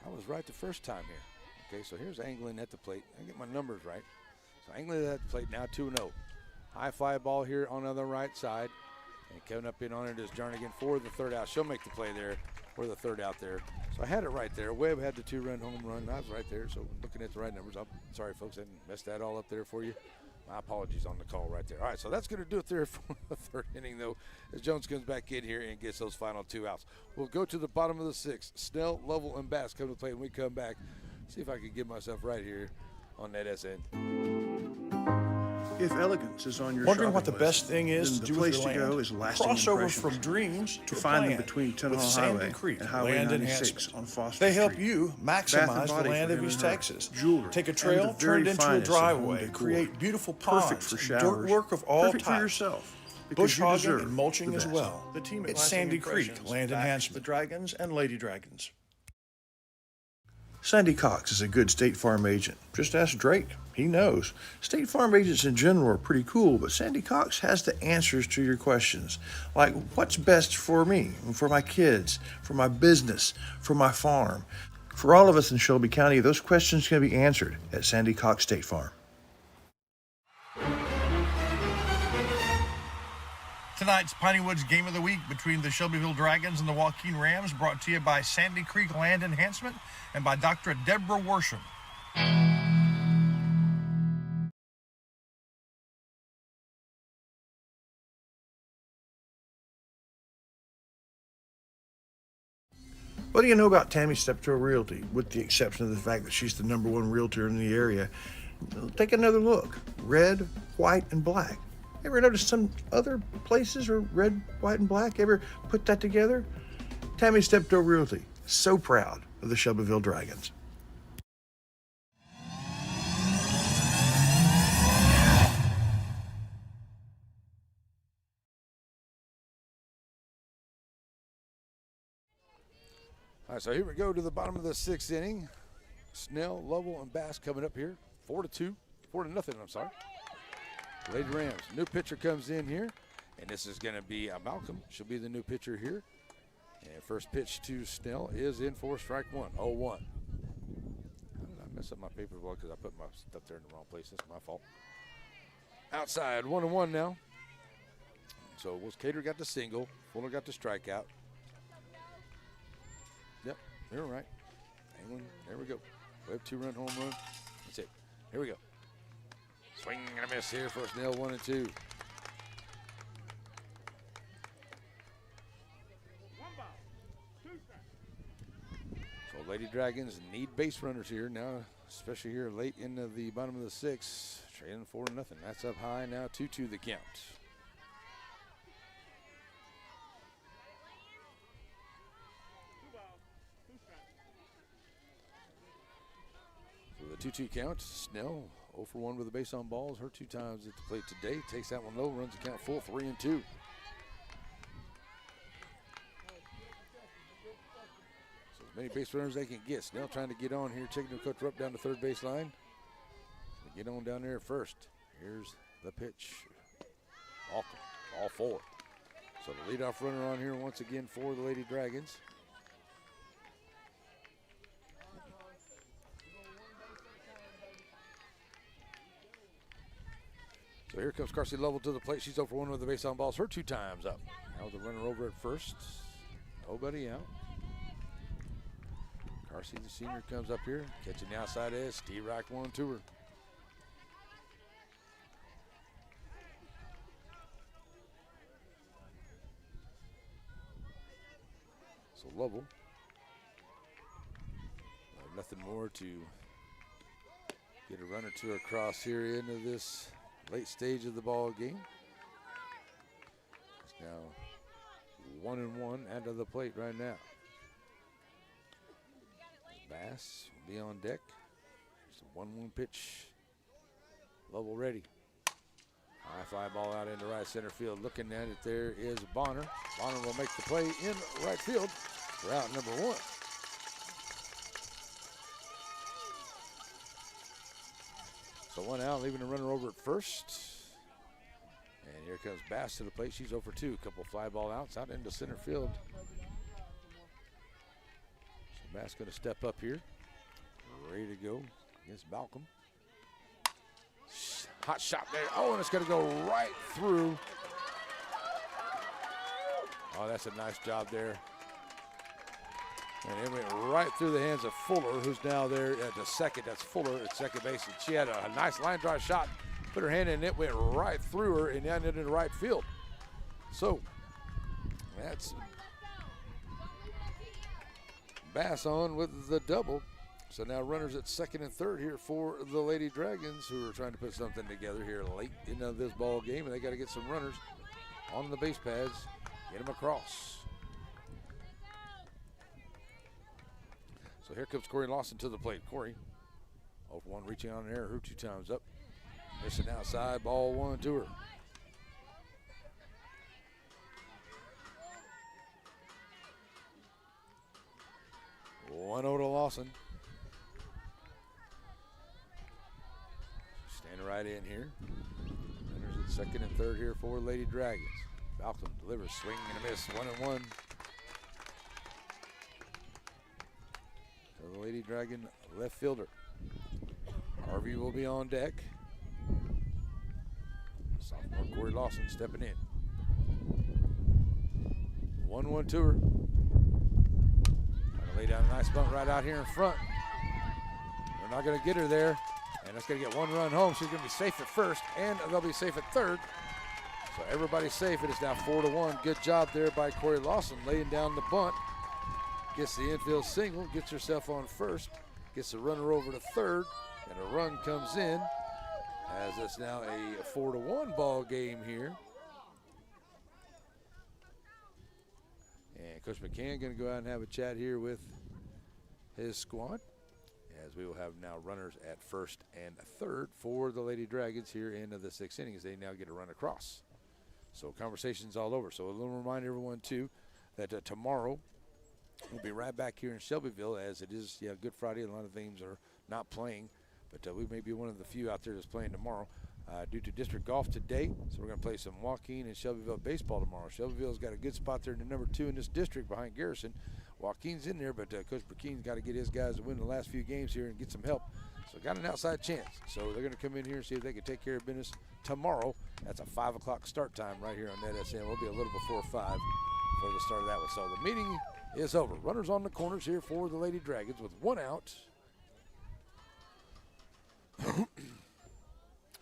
I was right the first time here. Okay, so here's Anglin at the plate. I get my numbers right. So Anglin at the plate now 2-0. High fly ball here on the right side. And coming up in on it is Jarnigan for the 3rd out. She'll make the play there for the 3rd out there. So I had it right there. Webb had the 2-run home run. I was right there, so looking at the right numbers. I'm sorry, folks, I messed that all up there for you. My apologies on the call right there. All right, so that's going to do it there for the 3rd inning, though, as Jones comes back in here and gets those final 2 outs. We'll go to the bottom of the 6th. Snell, Lovell, and Bass come to play when we come back. See if I can get myself right here on NETSN. If elegance is on your Wondering what shopping the list, best thing is then to the do with place your to land? go is Lasting Crossover Impressions. from dreams to To find them plan between with Tunnel Sandy Highway Creek and Highway Land 96 Enhancement. on Foster They help Street. you Bath maximize and the Body land for of him East and her, Texas. jewelry, Take a and trail, the turn very it into a finest of home driveway, decor. create beautiful Perfect ponds, for and showers, dirt work of all perfect types. for yourself. Bush because you hogging deserve and mulching the as best. well. The team at It's Lasting Sandy Creek Impressions Land backs Enhancement. the Dragons and Lady Dragons. Sandy Cox is a good State Farm agent. Just ask Drake. He knows. State Farm agents in general are pretty cool, but Sandy Cox has the answers to your questions. Like, what's best for me, for my kids, for my business, for my farm? For all of us in Shelby County, those questions can be answered at Sandy Cox State Farm. Tonight's Piney Woods Game of the Week between the Shelbyville Dragons and the Joaquin Rams, brought to you by Sandy Creek Land Enhancement and by Dr. Deborah Worsham. What do you know about Tammy Steptoe Realty, with the exception of the fact that she's the #1 realtor in the area? Take another look. Red, white, and black. Ever notice some other places are red, white, and black? Ever put that together? Tammy Steptoe Realty. So proud of the Shelbyville Dragons. All right, so here we go to the bottom of the 6th inning. Snell, Lovell, and Bass coming up here. 4-0, I'm sorry. Lady Rams. New pitcher comes in here, and this is going to be Malcolm. She'll be the new pitcher here. And first pitch to Snell is in for strike 1, 0-1. I messed up my paperwork because I put my stuff there in the wrong place. That's my fault. outside, 1-1 now. So Cater got the single. Fuller got the strikeout. Yep, you're right. England, there we go. We have 2-run home run. That's it. Here we go. Swing and a miss here for Snell, 1-2. So Lady Dragons need base runners here now, especially here late into the bottom of the 6th. Trailing 4-0. That's up high now, 2-2 the count. So the 2-2 count. Snell 0 for 1 with a base on balls. Her 2 times at the plate today. Takes that one low, runs the count full, 3-2. As many base runners they can get. Snell trying to get on here, taking the coach up down the third base line. Get on down there at first. Here's the pitch. All 4. So the leadoff runner on here once again for the Lady Dragons. So here comes Carsey Lovell to the plate. She's 0 for 1 with the base on balls. Her 2 times up. Now the runner over at first. Nobody out. Carsey, the senior, comes up here. Catching the outside edge. Steve Rack 1-2 her. So Lovell. Nothing more to get a run or two across here into this late stage of the ball game. It's now 1-1 out of the plate right now. Bass will be on deck. It's a 1-1 pitch. Lovell ready. High fly ball out into right center field. Looking at it, there is Bonner. Bonner will make the play in right field for out number 1. So 1 out, leaving the runner over at first. And here comes Bass to the plate. She's 0 for 2. A couple fly ball outs out into center field. So Bass going to step up here. Ready to go against Balcom. Hot shot there. Oh, and it's going to go right through. Oh, that's a nice job there. And it went right through the hands of Fuller, who's now there at the second. That's Fuller at second base. And she had a nice line drive shot. Put her hand in, and it went right through her and ended in the right field. So that's Bass on with the double. So now runners at second and third here for the Lady Dragons, who are trying to put something together here late into this ball game, and they got to get some runners on the base pads, get them across. So here comes Corey Lawson to the plate. Corey, 0 for 1, reaching on an error, her 2 times up. Missing outside, ball 1 to her. One-0 to Lawson. Standing right in here. Runners at second and third here for Lady Dragons. Balcom delivers, swing and a miss, 1-1. So the Lady Dragon left fielder. Harvey will be on deck. Sophomore Corey Lawson stepping in. 1-1 to her. Trying to lay down a nice bunt right out here in front. They're not going to get her there. And that's going to get 1 run home. She's going to be safe at first, and they'll be safe at third. So everybody's safe. It is now 4-1. Good job there by Corey Lawson, laying down the bunt. Gets the infield single, gets herself on first, gets the runner over to third, and a run comes in, as it's now a 4-1 ball game here. And Coach McCann going to go out and have a chat here with his squad, as we will have now runners at first and third for the Lady Dragons here into the 6th inning, as they now get a run across. So conversations all over. So a little reminder, everyone, too, that tomorrow we'll be right back here in Shelbyville, as it is Good Friday. A lot of teams are not playing, but we may be one of the few out there that's playing tomorrow due to district golf today. So we're going to play some Joaquin and Shelbyville baseball tomorrow. Shelbyville's got a good spot there in the number 2 in this district behind Garrison. Joaquin's in there, but Coach McKean's got to get his guys to win the last few games here and get some help. So got an outside chance. So they're going to come in here and see if they can take care of business tomorrow. That's a 5 o'clock start time right here on NETSN. We'll be a little before 5 for the start of that one. So the meeting is over. Runners on the corners here for the Lady Dragons with 1 out.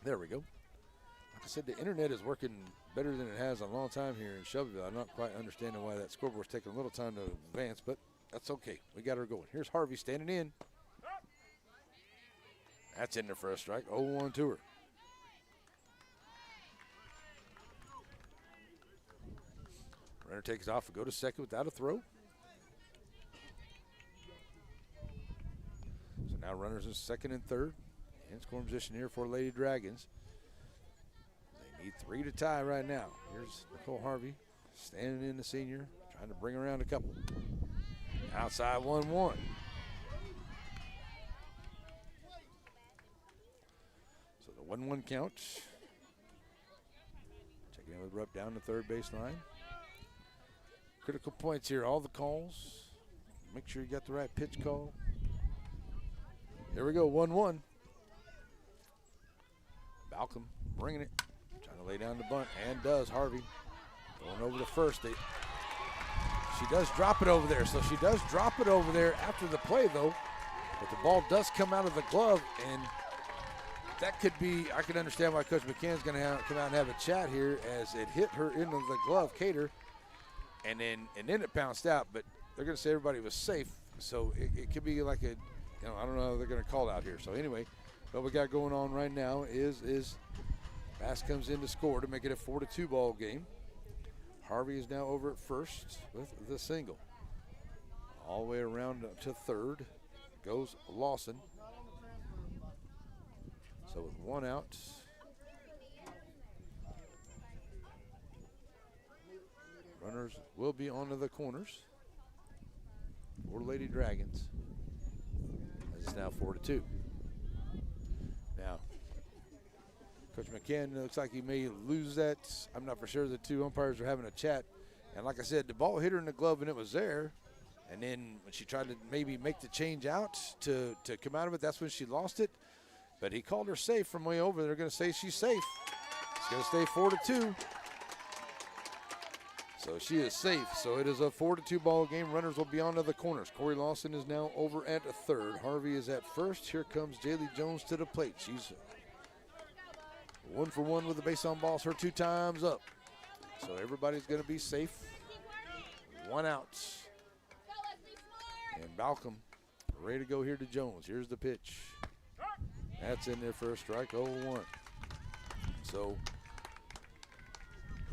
There we go. Like I said, the internet is working better than it has in a long time here in Shelbyville. I'm not quite understanding why that scoreboard's taking a little time to advance, but that's okay. We got her going. Here's Harvey standing in. That's in there for a strike. 0-1 to her. Runner takes off and go to second without a throw. So now runners in second and third. In scoring position here for Lady Dragons. They need 3 to tie right now. Here's Nicole Harvey standing in, the senior, trying to bring around a couple. Outside 1-1. So the 1-1 count. Checking in with Rupp down the third baseline. Critical points here, all the calls. Make sure you got the right pitch call. Here we go, 1-1. Malcolm bringing it, trying to lay down the bunt, and does. Harvey going over to first. She does drop it over there, so she does drop it over there after the play, though. But the ball does come out of the glove, and that could be, I can understand why Coach McCann's going to come out and have a chat here as it hit her into the glove, Cater, and then it bounced out. But they're going to say everybody was safe, so it could be like a, I don't know how they're going to call out here. So anyway, what we got going on right now is Bass comes in to score to make it a 4-2 ball game. Harvey is now over at first with the single. All the way around to third goes Lawson. So with 1 out, runners will be onto the corners for Lady Dragons. As it's now 4-2. Now, Coach McCann looks like he may lose that. I'm not for sure. The two umpires are having a chat. And like I said, the ball hit her in the glove and it was there. And then when she tried to maybe make the change out to come out of it, that's when she lost it. But he called her safe from way over. They're going to say she's safe. It's going to stay 4-2. So she is safe. So it is a 4-2 ball game. Runners will be on to the corners. Corey Lawson is now over at third. Harvey is at first. Here comes Jaylee Jones to the plate. She's 1 for 1 with the base on balls. Her 2 times up. So everybody's going to be safe. 1 out. And Balcom ready to go here to Jones. Here's the pitch. That's in there for a strike, 0-1. So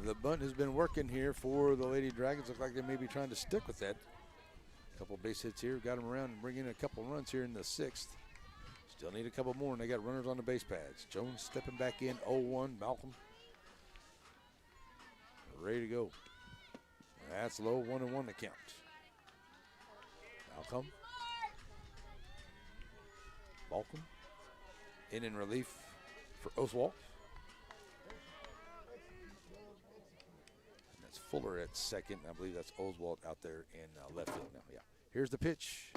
the bunt has been working here for the Lady Dragons. Look like they may be trying to stick with that. A couple base hits here. Got them around and bring in a couple runs here in the 6th. Still need a couple more, and they got runners on the base pads. Jones stepping back in, 0-1. Malcolm ready to go. That's low, 1-1 to count. Malcolm. Balcom in relief for Oswald. And that's Fuller at second. I believe that's Oswald out there in left field now. Yeah. Here's the pitch.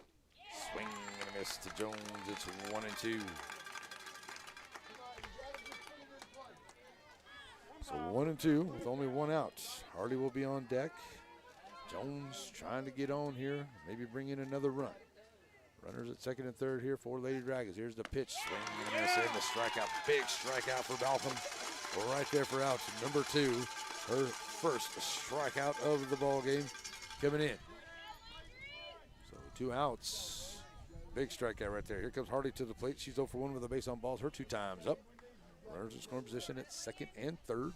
Swing and a miss to Jones. It's 1-2. So 1-2 with only 1 out. Hardy will be on deck. Jones trying to get on here, maybe bring in another run. Runners at second and third here for Lady Dragons. Here's the pitch. Swing and a miss, and the strikeout. Big strikeout for Balcom. We're right there for outs. Number 2, her first strikeout of the ball game coming in. So 2 outs. Big strikeout right there. Here comes Hardy to the plate. She's 0 for 1 with a base on balls. Her 2 times up. Runners in scoring position at second and third.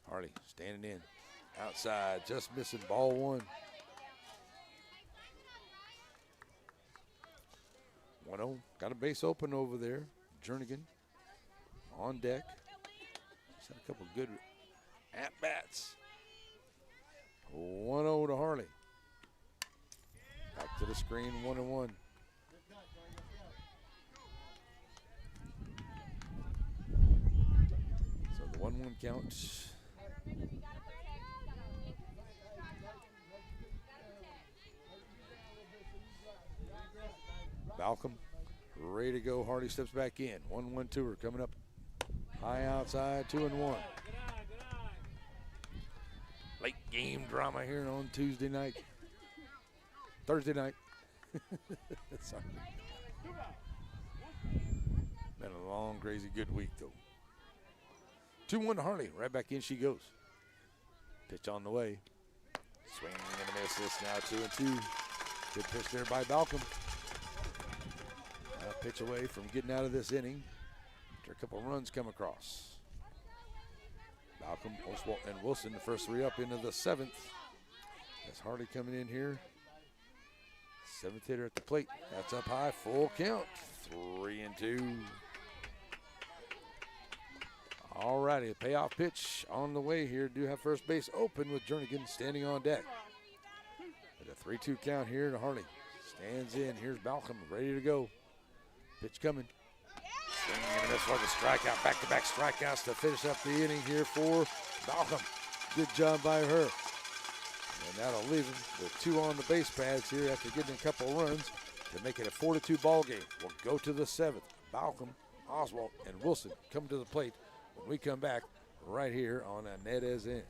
Hardy standing in. Outside, just missing, ball 1. 1-0. Got a base open over there. Jernigan on deck. Just had a couple good at-bats. 1-0 to Harley. Back to the screen, 1-1. So the 1-1 count. Balcom ready to go. Hardy steps back in. 1-1 tour coming up. High outside, 2-1. Late game drama here on Thursday night. Sorry. Been a long, crazy, good week, though. 2-1 to Harley. Right back in she goes. Pitch on the way. Swing and a miss. This now 2-2. Good pitch there by Balcom. A pitch away from getting out of this inning after a couple runs come across. Balcom, Oswalt, and Wilson, the first three up into the seventh. That's Harley coming in here. Seventh hitter at the plate. That's up high, full count. 3-2. All righty, a payoff pitch on the way here. Do have first base open with Jernigan standing on deck. At a 3-2 count here to Harley. Stands in. Here's Balcom ready to go. Pitch coming. Swinging and a miss for the strikeout. Back-to-back strikeouts to finish up the inning here for Balcom. Good job by her. And that'll leave him with two on the base pads here after getting a couple runs to make it a 4-2 ball game. We'll go to the seventh. Balcom, Oswalt, and Wilson come to the plate when we come back right here on NETSN.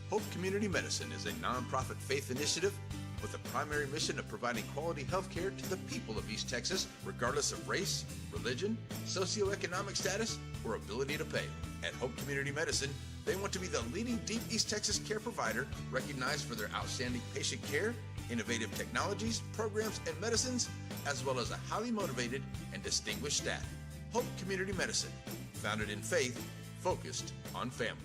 Hope Community Medicine is a nonprofit faith initiative with a primary mission of providing quality health care to the people of East Texas, regardless of race, religion, socioeconomic status, or ability to pay. At Hope Community Medicine, they want to be the leading deep East Texas care provider recognized for their outstanding patient care, innovative technologies, programs, and medicines, as well as a highly motivated and distinguished staff. Hope Community Medicine, founded in faith, focused on family.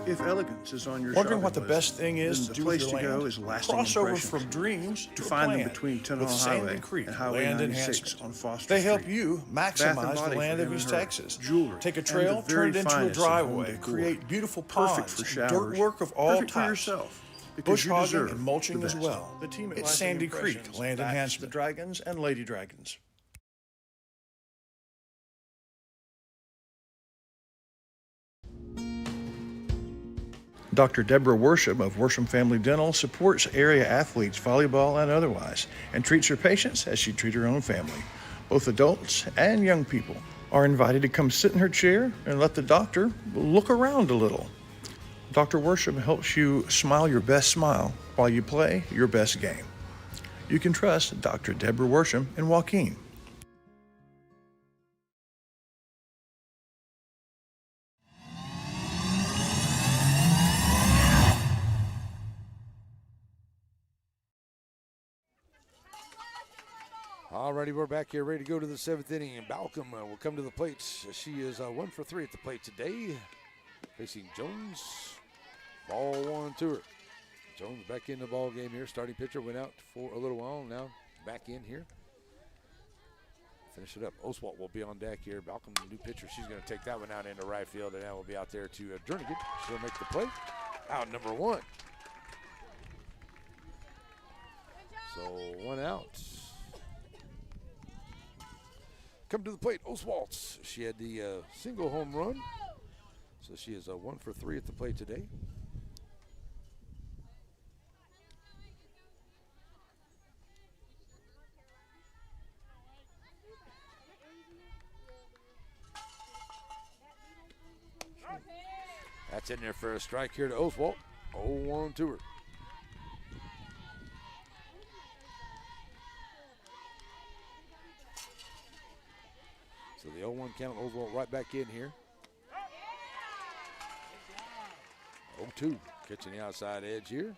If elegance is on your Wondering shopping what the list, best thing is then to the do place with to your land? go is Lasting Crossover Impressions. from dreams to You a find them plan between Tunnel with Highway Sandy Creek and Highway Land 96 Enhancement. on Foster They help Street. you Bath and maximize body the land for of him East and her. Texas. Jewelry Take a and trail, the very turn it into a finest of home driveway, decor. create beautiful Perfect ponds, for and showers. dirt work of all Perfect for types. yourself. Because Bush you hogging deserve and mulching the as best. well. The team at It's Lasting Sandy Creek Impressions Land backs Enhancement. the Dragons and Lady Dragons. Dr. Deborah Worsham of Worsham Family Dental supports area athletes, volleyball and otherwise, and treats her patients as she treats her own family. Both adults and young people are invited to come sit in her chair and let the doctor look around a little. Dr. Worsham helps you smile your best smile while you play your best game. You can trust Dr. Deborah Worsham in Joaquin. Alrighty, we're back here ready to go to the seventh inning, and Balcom will come to the plate. She is 1 for 3 at the plate today, facing Jones. Ball one to her. Jones back in the ball game here. Starting pitcher went out for a little while, now back in here. Finish it up. Oswalt will be on deck here. Balcom, the new pitcher, she's going to take that one out into right field, and that will be out there to Jernigan. She'll make the play. Out number one. So 1 out. Come to the plate, Oswalt. She had the single home run. So she is 1 for 3 at the plate today. That's in there for a strike here to Oswalt. 0-1 to her. So the 0-1 count, Oswalt right back in here. 0-2, catching the outside edge here.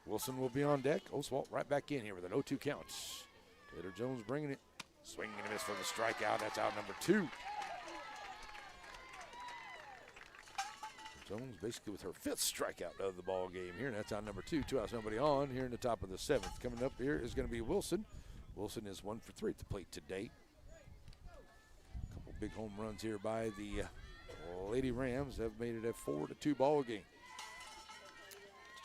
Wilson will be on deck. Oswalt right back in here with an 0-2 count. Taylor Jones bringing it. Swinging and a miss for the strikeout. That's out number 2. Jones basically with her 5th strikeout of the ball game here, and that's out number 2. 2 outs, nobody on here in the top of the 7th. Coming up here is going to be Wilson. Wilson is 1 for 3 at the plate today. A couple big home runs here by the Lady Rams have made it a 4-2 ball game.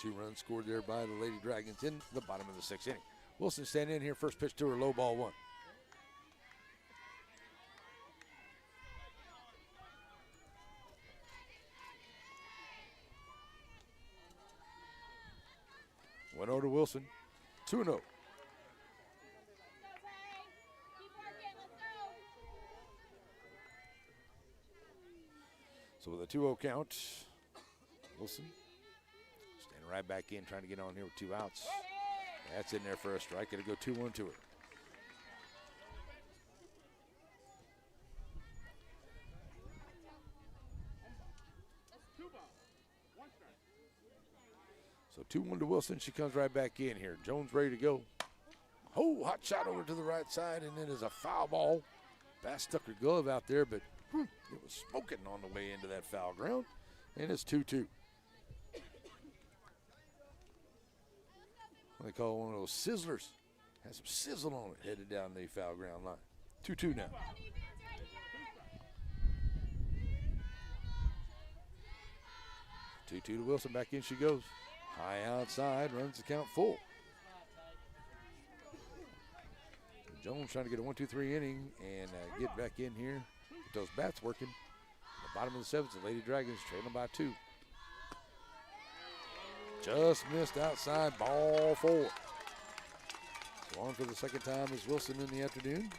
2 runs scored there by the Lady Dragons in the bottom of the 6th inning. Wilson standing in here, first pitch to her, low ball 1. 1-0 to Wilson. 2-0. So with a 2-0 count, Wilson standing right back in, trying to get on here with 2 outs. That's in there for a strike. It'll go 2-1 to her. So 2-1 to Wilson. She comes right back in here. Jones ready to go. Oh, hot shot over to the right side, and it is a foul ball. Bass stuck her glove out there, but it was smoking on the way into that foul ground, and it's 2-2. They call it one of those sizzlers. Has some sizzle on it, headed down the foul ground line. 2-2 now. Two to Wilson. Back in she goes. High outside, runs the count full. Jones trying to get a 1-2-3 inning and get back in here. Get those bats working. The bottom of the 7th, the Lady Dragons trailing by 2. Just missed outside, ball 4. So on for the second time is Wilson in the afternoon.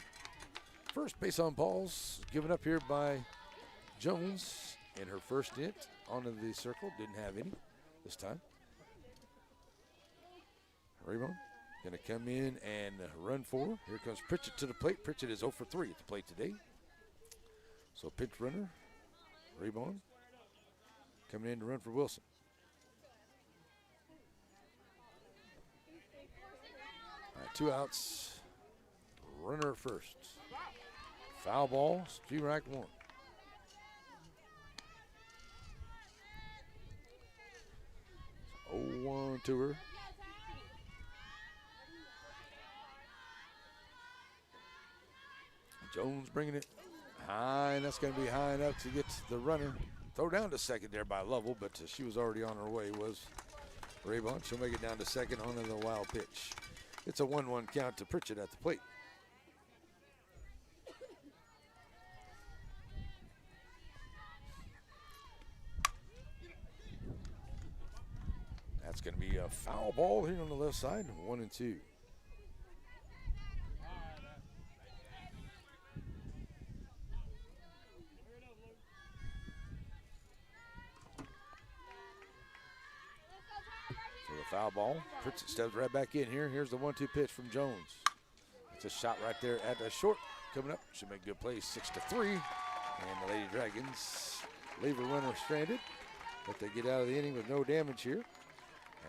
First base on balls given up here by Jones in her first hit onto the circle. Didn't have any this time. Raymond going to come in and run for her. Here comes Pritchett to the plate. Pritchett is 0 for 3 at the plate today. So pinch runner, Raymond coming in to run for Wilson. All right, 2 outs. Runner first. Foul ball, strike 1. 0-1 to her. Jones bringing it high, and that's going to be high enough to get the runner. Throw down to second there by Lovell, but she was already on her way, was Raybon. She'll make it down to second on the wild pitch. It's a 1-1 count to Pritchett at the plate. That's going to be a foul ball here on the left side, 1-2. Foul ball. Pritchett steps right back in here. Here's the 1-2 pitch from Jones. It's a shot right there at the short. Coming up. Should make a good play. 6-3. And the Lady Dragons leave a runner stranded. But they get out of the inning with no damage here.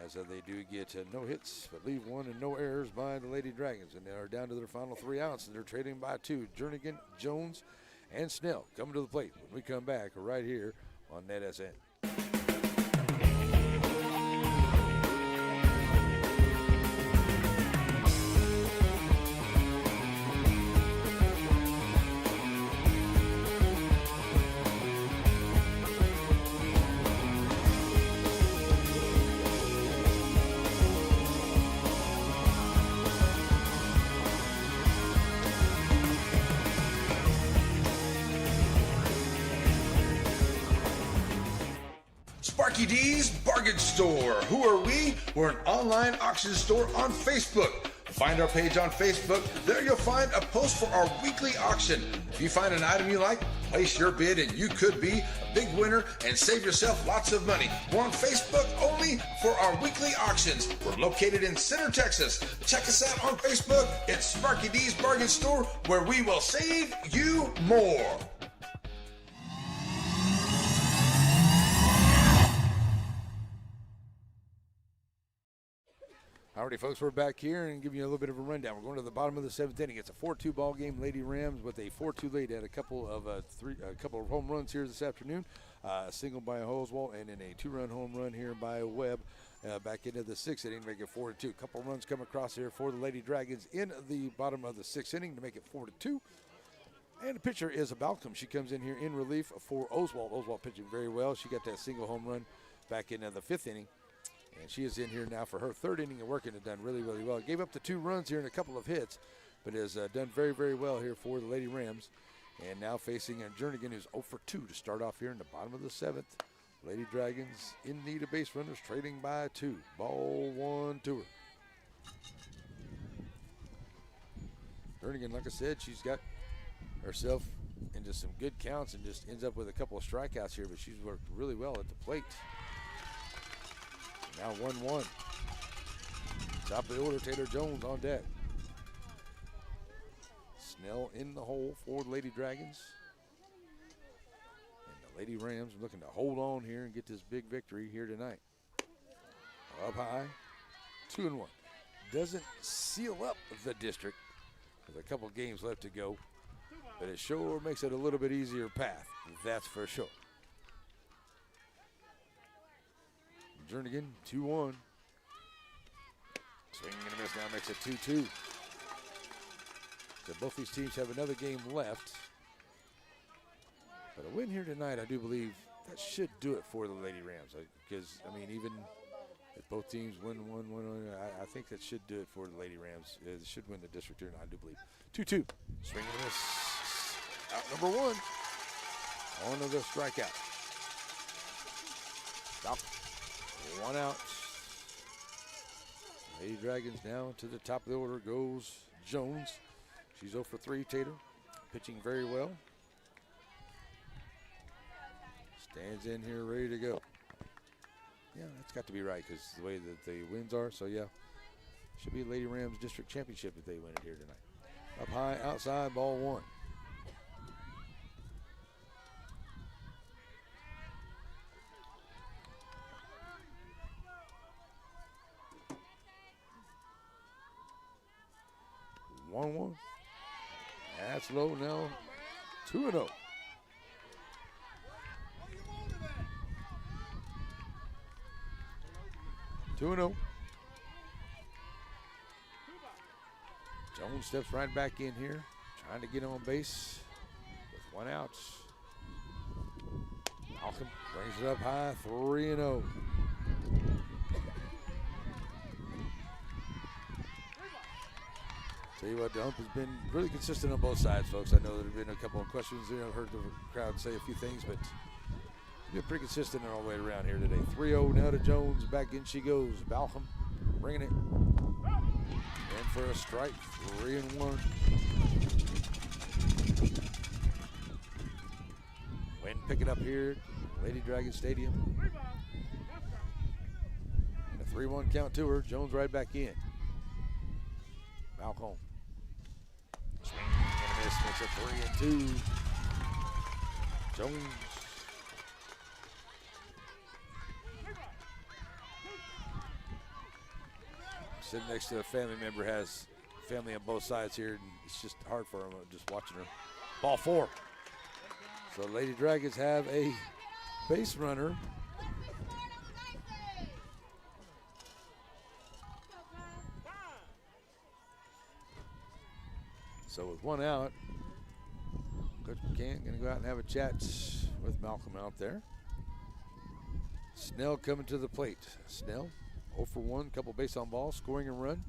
As they do get no hits, but leave 1 and no errors by the Lady Dragons. And they are down to their final 3 outs. And they're trading by 2. Jernigan, Jones, and Snell coming to the plate. When we come back right here on NETSN. Sparky D's Bargain Store. Who are we? We're an online auction store on Facebook. Find our page on Facebook. There you'll find a post for our weekly auction. If you find an item you like, place your bid and you could be a big winner and save yourself lots of money. We're on Facebook only for our weekly auctions. We're located in Center, Texas. Check us out on Facebook. It's Sparky D's Bargain Store, where we will save you more. Alrighty, folks, we're back here and giving you a little bit of a rundown. We're going to the bottom of the 7th inning. It's a 4-2 ball game. Lady Rams with a 4-2 lead. Had a couple of home runs here this afternoon. A single by Oswald and then a 2-run home run here by Webb back into the 6th inning to make it 4-2. A couple runs come across here for the Lady Dragons in the bottom of the 6th inning to make it 4-2. And the pitcher is Balcom. She comes in here in relief for Oswald. Oswald pitching very well. She got that single home run back into the 5th inning. And she is in here now for her 3rd inning of work and has done really, really well. Gave up the 2 runs here and a couple of hits, but has done very, very well here for the Lady Rams. And now facing Jernigan, who's 0 for 2 to start off here in the bottom of the 7th. Lady Dragons in need of base runners, trailing by 2. Ball 1 to her. Jernigan, like I said, she's got herself into some good counts and just ends up with a couple of strikeouts here, but she's worked really well at the plate. Now 1-1. Top of the order, Taylor Jones on deck. Snell in the hole for the Lady Dragons. And the Lady Rams are looking to hold on here and get this big victory here tonight. Up high, 2-1. Doesn't seal up the district with a couple games left to go, but it sure makes it a little bit easier path, that's for sure. Jernigan, 2-1. Swinging and a miss now makes it 2-2. So both these teams have another game left. But a win here tonight, I do believe that should do it for the Lady Rams. Because, I mean, even if both teams win, I think that should do it for the Lady Rams. They should win the district here, I do believe. 2-2. Swing and a miss. Out number 1. On to the strikeout. Stop. 1 out. Lady Dragons now to the top of the order goes Jones. She's 0 for 3, Tater. Pitching very well. Stands in here ready to go. Yeah, that's got to be right because the way that the wins are. So, yeah, should be Lady Rams district championship if they win it here tonight. Up high, outside, ball 1. That's low now. 2-0. Jones steps right back in here, trying to get on base with 1 out. Malcolm brings it up high, 3-0. Tell you what, the ump has been really consistent on both sides, folks. I know there have been a couple of questions there. I've heard the crowd say a few things, but it's been pretty consistent all the way around here today. 3-0 now to Jones. Back in she goes. Balcom bringing it. In for a strike. 3-1. Win picking up here at Lady Dragon Stadium. And a 3-1 count to her. Jones right back in. Balcom. Swing and a miss, makes it 3-2. Jones. Sitting next to a family member, has family on both sides here, and it's just hard for him just watching her. Ball 4. So Lady Dragons have a base runner. So with 1 out, Coach McCann going to go out and have a chat with Malcolm out there. Snell coming to the plate. Snell 0 for 1, couple base on balls, scoring a run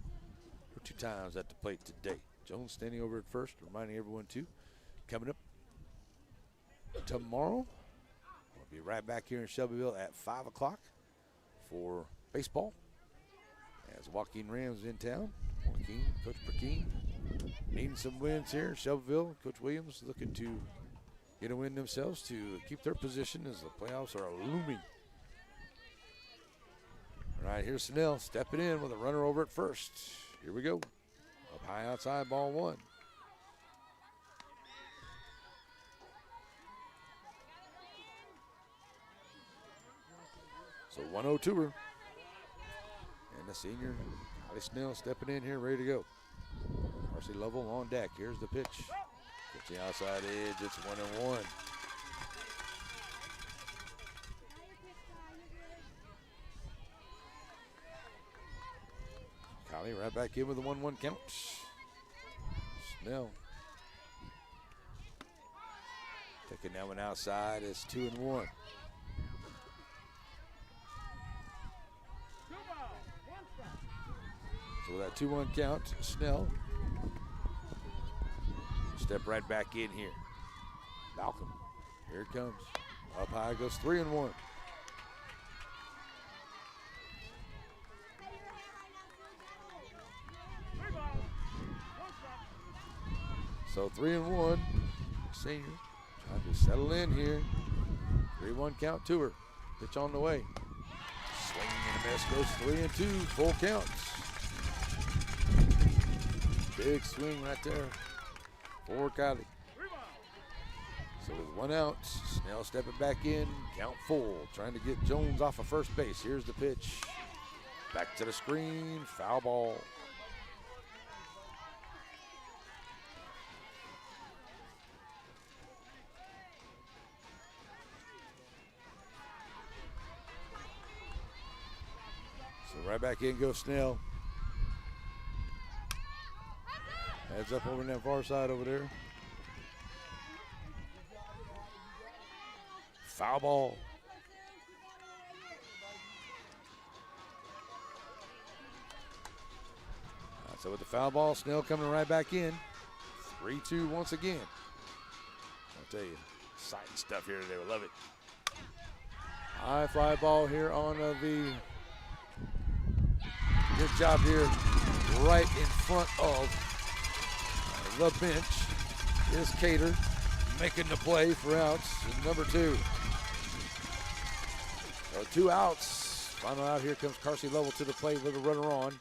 for 2 times at the plate today. Jones standing over at first, reminding everyone too. Coming up tomorrow, we'll be right back here in Shelbyville at 5 o'clock for baseball. As Joaquin Rams in town. Joaquin, Coach Perkeen, needing some wins here. Shelbyville, Coach Williams looking to get a win themselves to keep their position as the playoffs are looming. All right, here's Snell stepping in with a runner over at first. Here we go. Up high outside, ball 1. So 1-0 to her. And the senior, Holly Snell, stepping in here, ready to go. Marcy Lovell on deck. Here's the pitch. Gets the outside edge. It's 1-1. Collie right back in with a 1-1 count. Snell taking that one outside. It's 2-1. So with that 2-1 count, Snell step right back in here. Malcolm, here it comes. Up high goes 3-1. So 3-1. Senior trying to settle in here. 3-1 count to her. Pitch on the way. Swing and a miss, goes 3-2, full counts. Big swing right there for Kylie. So with 1 out, Snell stepping back in, count full, trying to get Jones off of first base. Here's the pitch. Back to the screen, foul ball. So right back in goes Snell. Heads up over in that far side over there. Foul ball. So with the foul ball, Snell coming right back in. 3-2 once again. I'll tell you, exciting stuff here today. We love it. High fly ball here on the good job here right in front of the bench is Cater making the play for outs. Number 2. So 2 outs. Final out here comes Carsey Lovell to the plate with a runner on.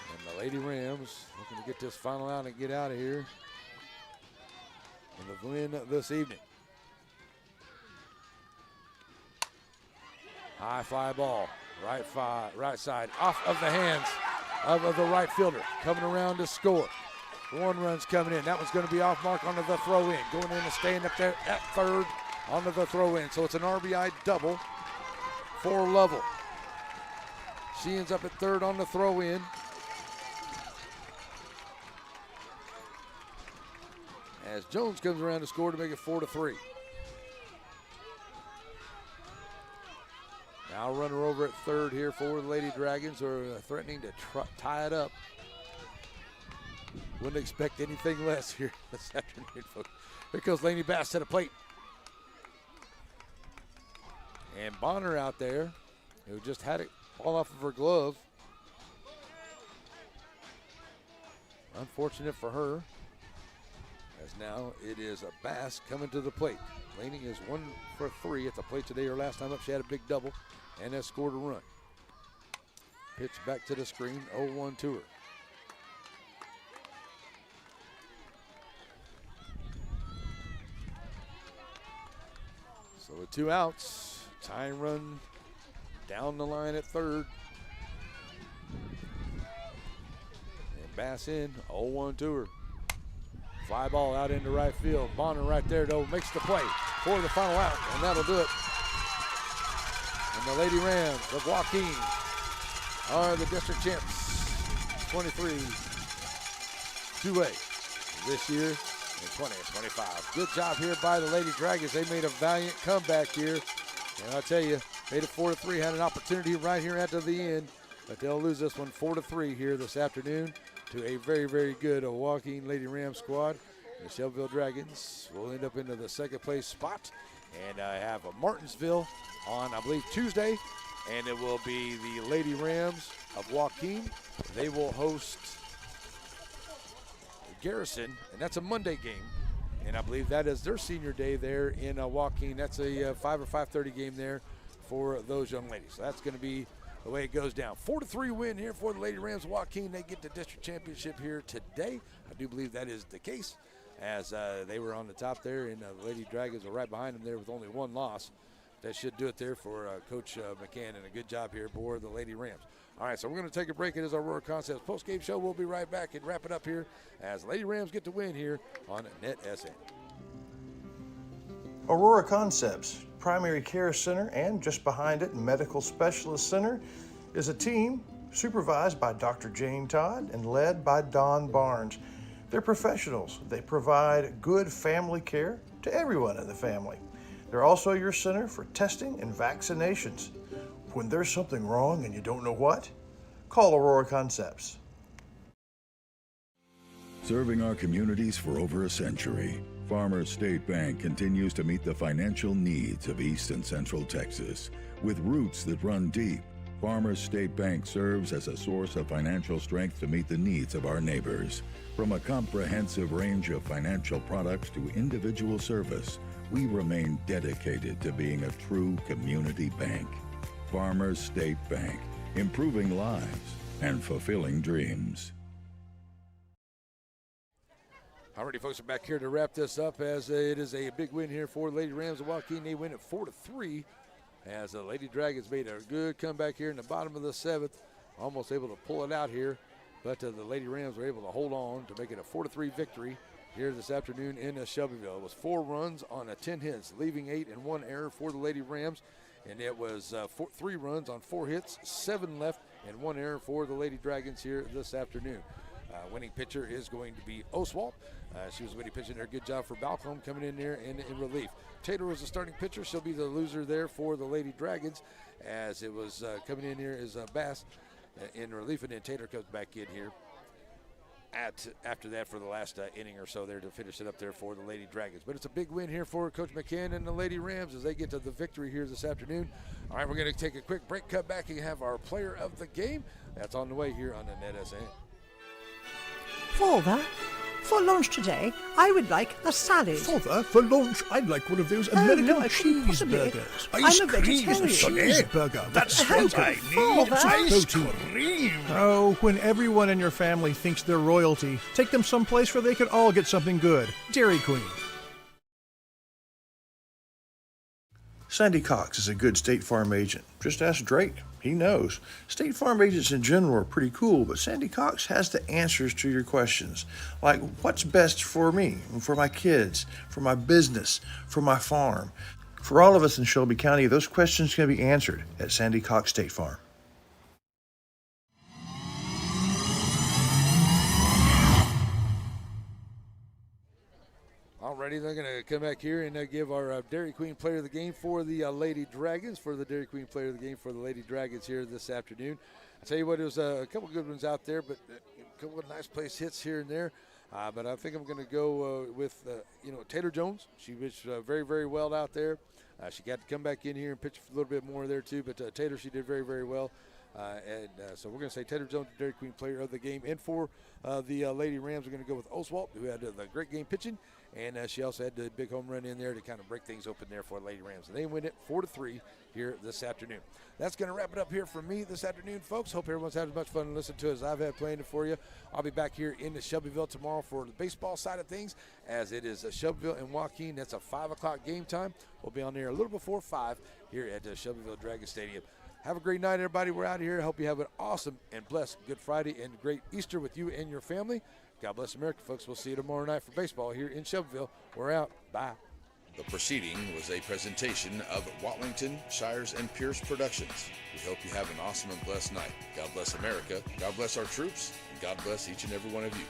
And the Lady Rams looking to get this final out and get out of here in the win this evening. High fly ball, right side, off of the hands of the right fielder, coming around to score. 1 run's coming in. That one's going to be off mark onto the throw in. Going in and staying up there at third onto the throw in. So it's an RBI double for Lovell. She ends up at third on the throw in. As Jones comes around to score to make it 4-3. Now runner over at third here for the Lady Dragons, who are threatening to tie it up. Wouldn't expect anything less here this afternoon, folks. Here goes Lainey Bass to the plate. And Bonner out there, who just had it fall off of her glove. Unfortunate for her, as now it is a Bass coming to the plate. Lainey is 1 for 3 at the plate today. Her last time up, she had a big double and has scored a run. Pitch back to the screen, 0-1 to her. So with 2 outs, tying run down the line at third. And Bass in, 0-1 to her. Fly ball out into right field. Bonner right there, though, makes the play for the final out, and that'll do it. And the Lady Rams of Joaquin are the district champs, 23-2A this year in 2025. Good job here by the Lady Dragons. They made a valiant comeback here. And I'll tell you, made it 4-3, had an opportunity right here at the end, but they'll lose this one 4-3 here this afternoon to a very, very good Joaquin Lady Rams squad. The Shelbyville Dragons will end up into the second place spot. And I have a Martinsville on, I believe, Tuesday. And it will be the Lady Rams of Joaquin. They will host Garrison, and that's a Monday game. And I believe that is their senior day there in Joaquin. That's a 5 or 5:30 game there for those young ladies. So that's going to be the way it goes down. 4-3 win here for the Lady Rams of Joaquin. They get the district championship here today. I do believe that is the case, as they were on the top there, and the Lady Dragons are right behind them there with only 1 loss. That should do it there for Coach McCann, and a good job here for the Lady Rams. All right, so we're going to take a break. It is our Aurora Concepts post-game show. We'll be right back and wrap it up here as Lady Rams get the win here on NETSN. Aurora Concepts Primary Care Center, and just behind it, Medical Specialist Center, is a team supervised by Dr. Jane Todd and led by Don Barnes. They're professionals. They provide good family care to everyone in the family. They're also your center for testing and vaccinations. When there's something wrong and you don't know what, call Aurora Concepts. Serving our communities for over a century, Farmers State Bank continues to meet the financial needs of East and Central Texas. With roots that run deep, Farmers State Bank serves as a source of financial strength to meet the needs of our neighbors. From a comprehensive range of financial products to individual service, we remain dedicated to being a true community bank. Farmers State Bank, improving lives and fulfilling dreams. Alrighty, folks, we're back here to wrap this up as it is a big win here for the Lady Rams of Joaquin. They win at 4-3 as the Lady Dragons made a good comeback here in the bottom of the seventh, almost able to pull it out here, but the Lady Rams were able to hold on to make it a 4-3 victory here this afternoon in Shelbyville. It was 4 runs on 10 hits, leaving 8 and 1 error for the Lady Rams, and it was 3 runs on 4 hits, 7 left, and 1 error for the Lady Dragons here this afternoon. Winning pitcher is going to be Oswald. She was winning pitching there. Good job for Balcom coming in there in relief. Taylor was the starting pitcher. She'll be the loser there for the Lady Dragons, as it was coming in here is Bass in relief, and then Taylor comes back in here after that for the last inning or so there to finish it up there for the Lady Dragons. But it's a big win here for Coach McCann and the Lady Rams as they get to the victory here this afternoon. All right, we're going to take a quick break, cut back, and have our player of the game. That's on the way here on the NETSN. Father, for lunch today, I would like a salad. Father, for lunch, I'd like one of those American no, I couldn't possibly. cheeseburgers. I'm a vegetarian. Cheeseburger. That's what I need. Father. Ice cream. Oh, when everyone in your family thinks they're royalty, take them someplace where they can all get something good. Dairy Queen. Sandy Cox is a good State Farm agent. Just ask Drake. He knows. State Farm agents in general are pretty cool, but Sandy Cox has the answers to your questions. Like, what's best for me, for my kids, for my business, for my farm? For all of us in Shelby County, those questions can be answered at Sandy Cox State Farm. Alrighty, they're going to come back here and give our Dairy Queen player of the game for the Lady Dragons, for the Dairy Queen player of the game for the Lady Dragons here this afternoon. I'll tell you what, it was a couple good ones out there, but a couple of nice place hits here and there. But I think I'm going to go with, Taylor Jones. She was very, very well out there. She got to come back in here and pitch a little bit more there too, but Taylor, she did very, very well. So we're going to say Taylor Jones, Dairy Queen player of the game. And for the Lady Rams, we're going to go with Oswald, who had the great game pitching. And she also had the big home run in there to kind of break things open there for Lady Rams. And they win it 4-3 here this afternoon. That's going to wrap it up here for me this afternoon, folks. Hope everyone's had as much fun to listen to as I've had playing it for you. I'll be back here in Shelbyville tomorrow for the baseball side of things, as it is Shelbyville and Joaquin. That's a 5 o'clock game time. We'll be on there a little before 5 here at the Shelbyville Dragon Stadium. Have a great night, everybody. We're out of here. I hope you have an awesome and blessed Good Friday and great Easter with you and your family. God bless America, folks. We'll see you tomorrow night for baseball here in Shelbyville. We're out. Bye. The proceeding was a presentation of Watlington, Shires, and Pierce Productions. We hope you have an awesome and blessed night. God bless America, God bless our troops, and God bless each and every one of you.